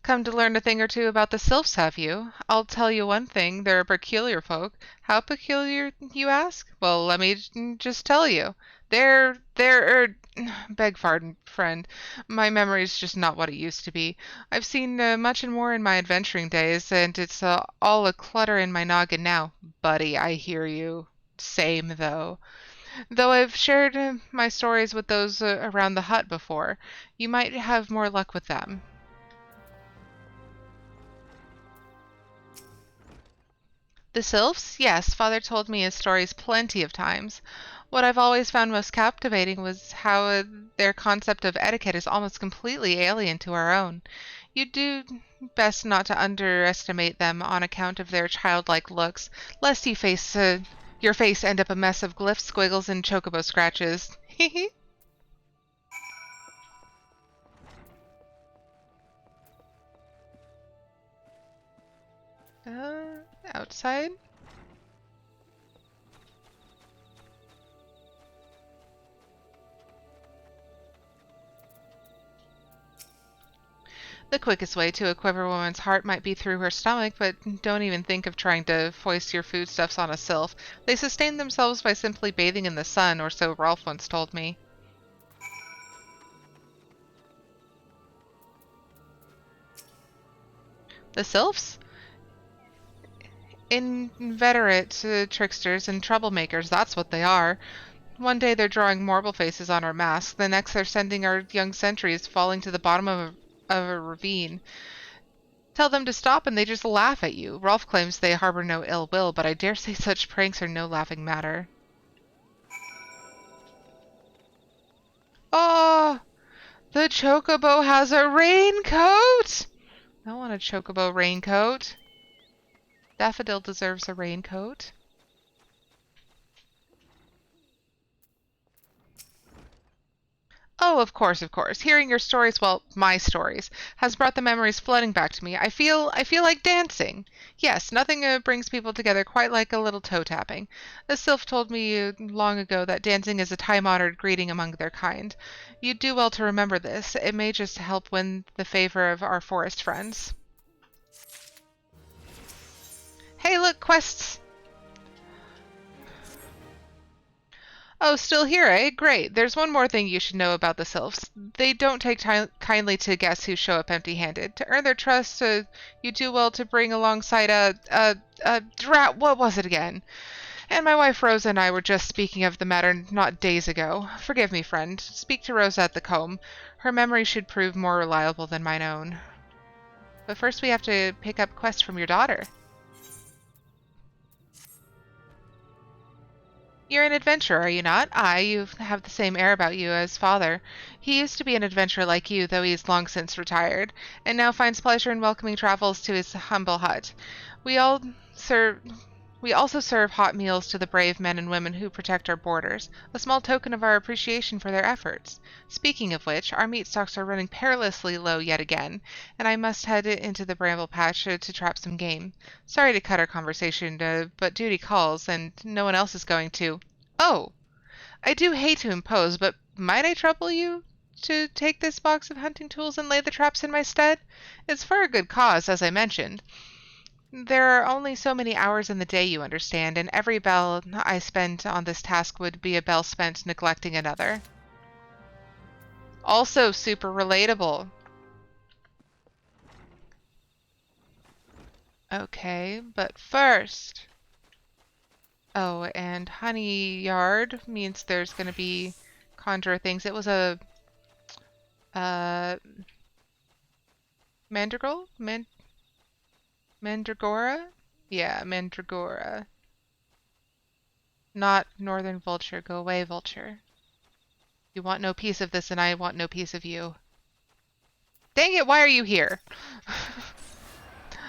Speaker 1: Come to learn a thing or two about the sylphs, have you? I'll tell you one thing, they're a peculiar folk. How peculiar, you ask? Well, let me just tell you. Beg pardon, friend. My memory's just not what it used to be. I've seen much and more in my adventuring days, and it's all a clutter in my noggin now. Buddy, I hear you. Same, though. Though I've shared my stories with those around the hut before, you might have more luck with them. The sylphs? Yes, father told me his stories plenty of times. What I've always found most captivating was how their concept of etiquette is almost completely alien to our own. You do best not to underestimate them on account of their childlike looks, lest your face end up a mess of glyphs, squiggles, and chocobo scratches. Outside? The quickest way to a quiver woman's heart might be through her stomach, but don't even think of trying to foist your foodstuffs on a sylph. They sustain themselves by simply bathing in the sun, or so Rolf once told me. The sylphs? Inveterate tricksters and troublemakers, that's what they are. One day they're drawing marble faces on our masks, the next they're sending our young sentries falling to the bottom of a ravine. Tell them to stop and they just laugh at you. Rolf claims they harbor no ill will, but I dare say such pranks are no laughing matter. Oh, the Chocobo has a raincoat! I want a Chocobo raincoat. Daffodil deserves a raincoat. Oh, of course, of course. Hearing your stories, well, my stories, has brought the memories flooding back to me. I feel like dancing. Yes, nothing brings people together quite like a little toe tapping. A sylph told me long ago that dancing is a time-honored greeting among their kind. You'd do well to remember this. It may just help win the favor of our forest friends. Hey, look, quests! Oh, still here, eh? Great. There's one more thing you should know about the sylphs. They don't take kindly to guests who show up empty-handed. To earn their trust, you do well to bring alongside a drat. What was it again? And my wife Rosa and I were just speaking of the matter not days ago. Forgive me, friend. Speak to Rosa at the comb. Her memory should prove more reliable than mine own. But first we have to pick up quests from your daughter. You're an adventurer, are you not? Aye, you have the same air about you as father. He used to be an adventurer like you, though he is long since retired, and now finds pleasure in welcoming travels to his humble hut. We all serve we also serve hot meals to the brave men and women who protect our borders, a small token of our appreciation for their efforts. Speaking of which, our meat stocks are running perilously low yet again, and I must head into the bramble patch to trap some game. Sorry to cut our conversation, but duty calls, and no one else is going to. Oh, I do hate to impose, but might I trouble you to take this box of hunting tools and lay the traps in my stead? It's for a good cause, as I mentioned. There are only so many hours in the day, you understand, and every bell I spent on this task would be a bell spent neglecting another. Also super relatable. Okay, but first... Oh, and honey yard means there's going to be conjure things. It was a... Mandragora? Mandragora? Yeah, Mandragora. Not Northern Vulture. Go away, Vulture. You want no piece of this, and I want no piece of you. Dang it, why are you here?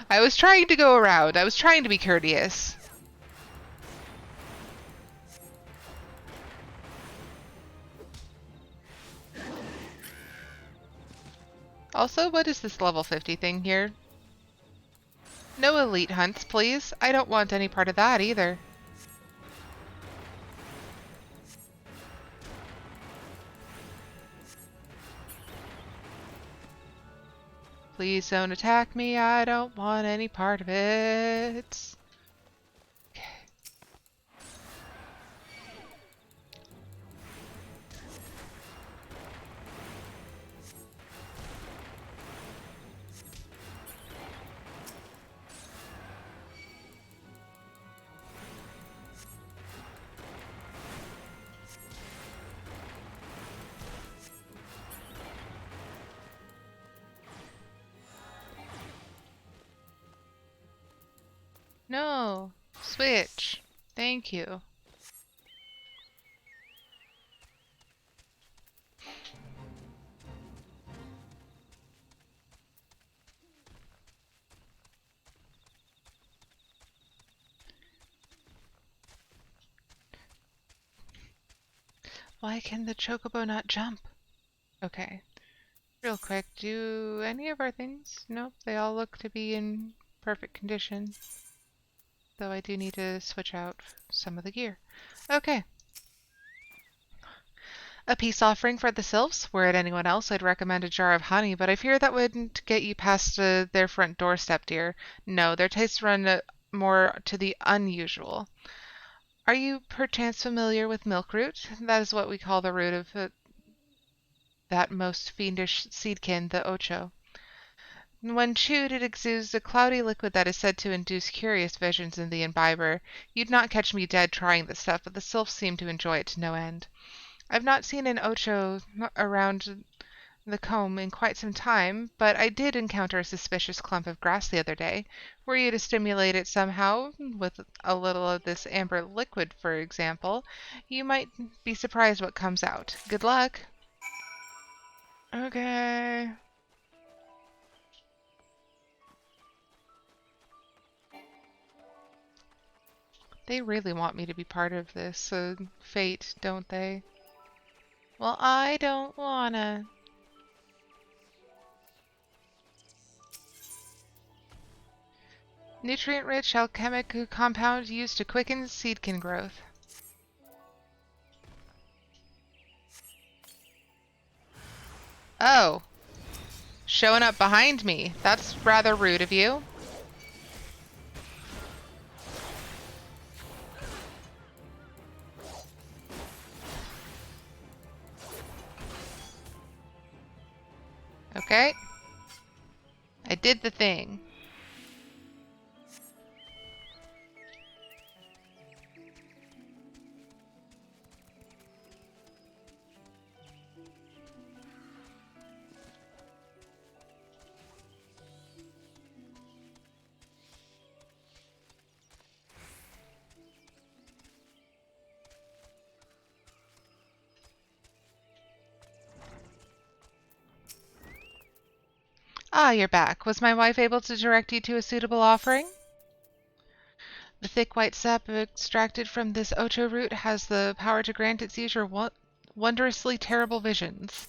Speaker 1: I was trying to go around. I was trying to be courteous. Also, what is this level 50 thing here? No elite hunts, please. I don't want any part of that either. Please don't attack me. I don't want any part of it. Okay. No. Switch. Thank you. Why can the Chocobo not jump? Okay. Real quick, do any of our things? Nope, they all look to be in perfect condition. Though I do need to switch out some of the gear. Okay. A peace offering for the sylphs. Were it anyone else, I'd recommend a jar of honey, but I fear that wouldn't get you past their front doorstep, dear. No, their tastes run more to the unusual. Are you perchance familiar with milkroot? That is what we call the root of that most fiendish seedkin, the ocho. When chewed, it exudes a cloudy liquid that is said to induce curious visions in the imbiber. You'd not catch me dead trying this stuff, but the sylphs seem to enjoy it to no end. I've not seen an ocho around the combe in quite some time, but I did encounter a suspicious clump of grass the other day. Were you to stimulate it somehow, with a little of this amber liquid, for example, you might be surprised what comes out. Good luck. Okay. They really want me to be part of this fate, don't they? Well, I don't wanna. Nutrient-rich alchemic compound used to quicken seedkin growth. Oh. Showing up behind me. That's rather rude of you. Okay. I did the thing. Ah, you're back. Was my wife able to direct you to a suitable offering? The thick white sap extracted from this ocho root has the power to grant its user wondrously terrible visions.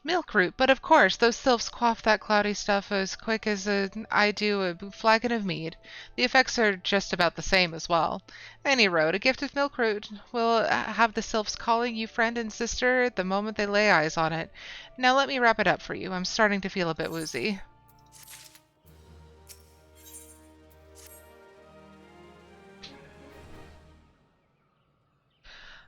Speaker 1: Milk root, but of course, those sylphs quaff that cloudy stuff as quick as I do a flagon of mead. The effects are just about the same as well. Any road, a gift of milk root will have the sylphs calling you friend and sister the moment they lay eyes on it. Now let me wrap it up for you. I'm starting to feel a bit woozy.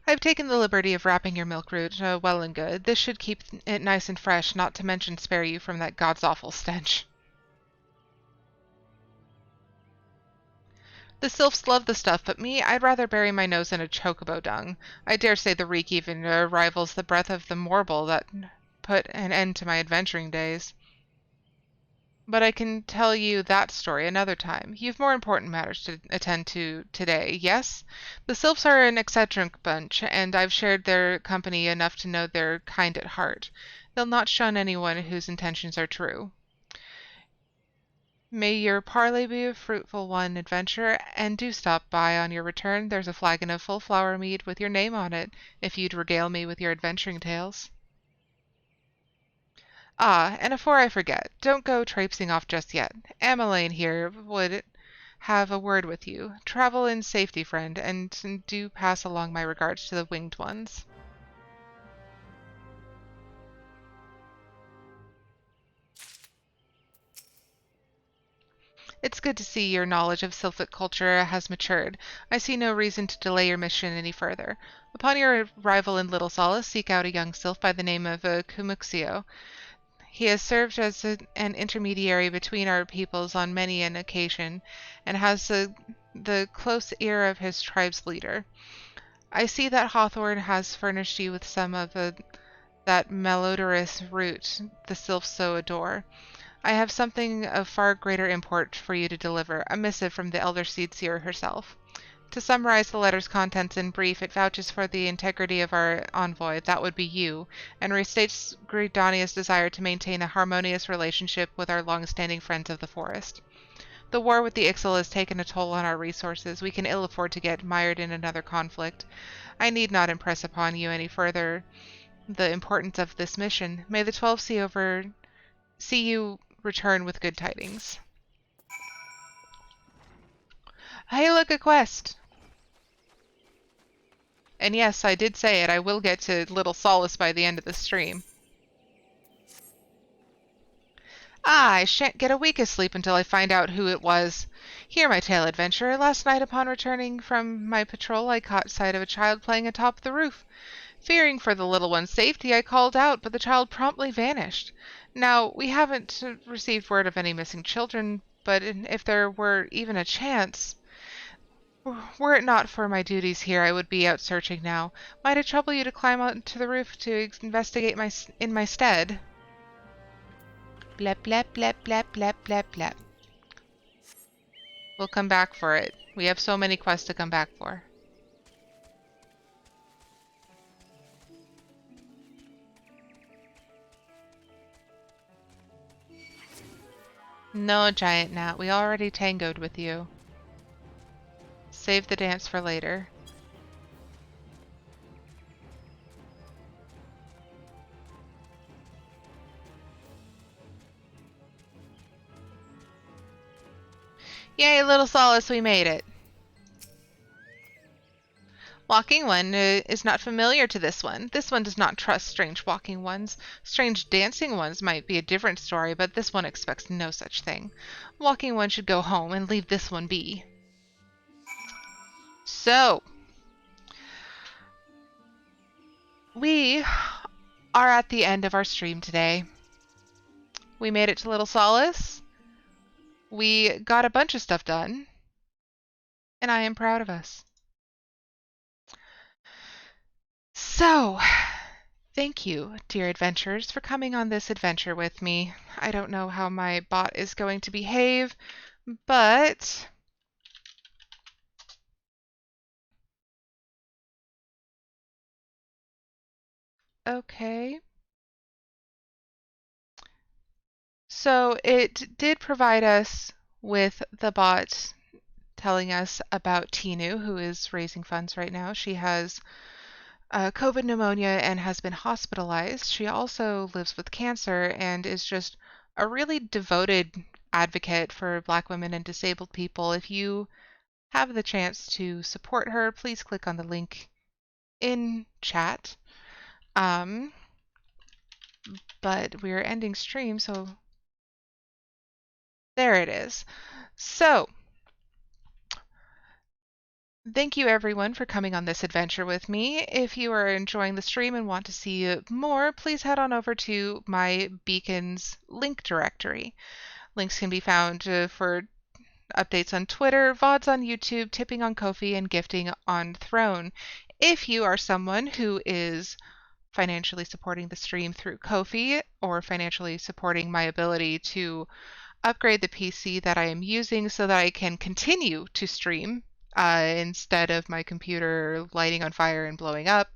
Speaker 1: I've taken the liberty of wrapping your milk root, well and good. This should keep it nice and fresh, not to mention spare you from that god's awful stench. The sylphs love the stuff, but me, I'd rather bury my nose in a chocobo dung. I dare say the reek even rivals the breath of the morble that put an end to my adventuring days. But I can tell you that story another time. You've more important matters to attend to today, yes? The Sylphs are an eccentric bunch, and I've shared their company enough to know they're kind at heart. They'll not shun anyone whose intentions are true. May your parley be a fruitful one, adventurer, and do stop by on your return. There's a flagon of full flower mead with your name on it, if you'd regale me with your adventuring tales. Ah, and afore I forget, don't go traipsing off just yet. Ameline here would have a word with you. Travel in safety, friend, and do pass along my regards to the winged ones. It's good to see your knowledge of Sylphic culture has matured. I see no reason to delay your mission any further. Upon your arrival in Little Solace, seek out a young sylph by the name of Cumuxio. He has served as an intermediary between our peoples on many an occasion, and has the close ear of his tribe's leader. I see that Hawthorne has furnished you with some of that malodorous root the sylphs so adore. I have something of far greater import for you to deliver, a missive from the Elder Seedseer herself. To summarize the letter's contents in brief, it vouches for the integrity of our envoy, that would be you, and restates Gridania's desire to maintain a harmonious relationship with our long-standing friends of the forest. The war with the Ixal has taken a toll on our resources. We can ill afford to get mired in another conflict. I need not impress upon you any further the importance of this mission. May the 12 see you return with good tidings. Hey, look, a quest! And yes, I did say it, I will get to Little Solace by the end of the stream. I shan't get a week of sleep until I find out who it was. Hear my tale, adventurer. Last night upon returning from my patrol, I caught sight of a child playing atop the roof. Fearing for the little one's safety, I called out, but the child promptly vanished. Now, we haven't received word of any missing children, but if there were even a chance... Were it not for my duties here, I would be out searching now. Might it trouble you to climb onto the roof to investigate in my stead? Blep, blep, blep, blep, blep, blep, blep. We'll come back for it. We have so many quests to come back for. No, Giant Gnat, we already tangoed with you. Save the dance for later. Yay, Little Solace, we made it. Walking One is not familiar to this one. This one does not trust strange walking ones. Strange dancing ones might be a different story, but this one expects no such thing. Walking One should go home and leave this one be. So, we are at the end of our stream today. We made it to Little Solace. We got a bunch of stuff done, and I am proud of us. So, thank you, dear adventurers, for coming on this adventure with me. I don't know how my bot is going to behave, but... Okay. So it did provide us with the bot telling us about Tinu, who is raising funds right now. She has COVID pneumonia and has been hospitalized. She also lives with cancer and is just a really devoted advocate for Black women and disabled people. If you have the chance to support her, please click on the link in chat. But we're ending stream, so there it is. So, thank you everyone for coming on this adventure with me. If you are enjoying the stream and want to see more, please head on over to my Beacon's link directory. Links can be found for updates on Twitter, VODs on YouTube, tipping on Ko-fi, and gifting on Throne. If you are someone who is financially supporting the stream through Ko-fi or financially supporting my ability to upgrade the PC that I am using so that I can continue to stream instead of my computer lighting on fire and blowing up,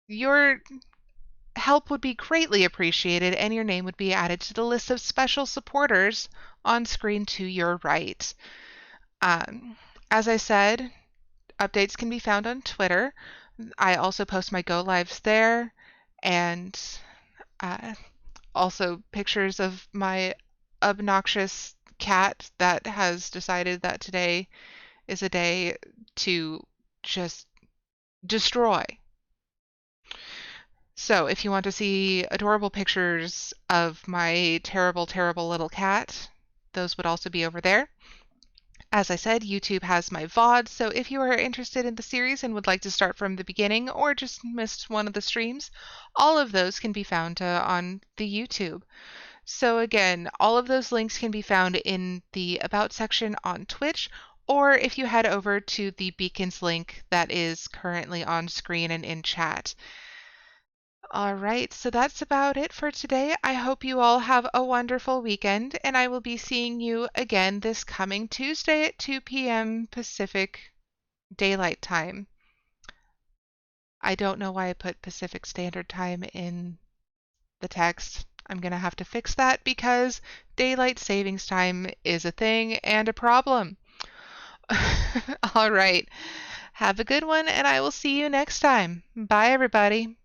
Speaker 1: your help would be greatly appreciated and your name would be added to the list of special supporters on screen to your right. As I said, updates can be found on Twitter. I also post my go lives there, and also pictures of my obnoxious cat that has decided that today is a day to just destroy. So if you want to see adorable pictures of my terrible, terrible little cat, those would also be over there. As I said, YouTube has my VOD, so if you are interested in the series and would like to start from the beginning or just missed one of the streams, all of those can be found on the YouTube. So again, all of those links can be found in the About section on Twitch, or if you head over to the Beacons link that is currently on screen and in chat. All right, so that's about it for today. I hope you all have a wonderful weekend, and I will be seeing you again this coming Tuesday at 2 p.m. Pacific Daylight Time. I don't know why I put Pacific Standard Time in the text. I'm going to have to fix that because daylight savings time is a thing and a problem. All right, have a good one, and I will see you next time. Bye, everybody.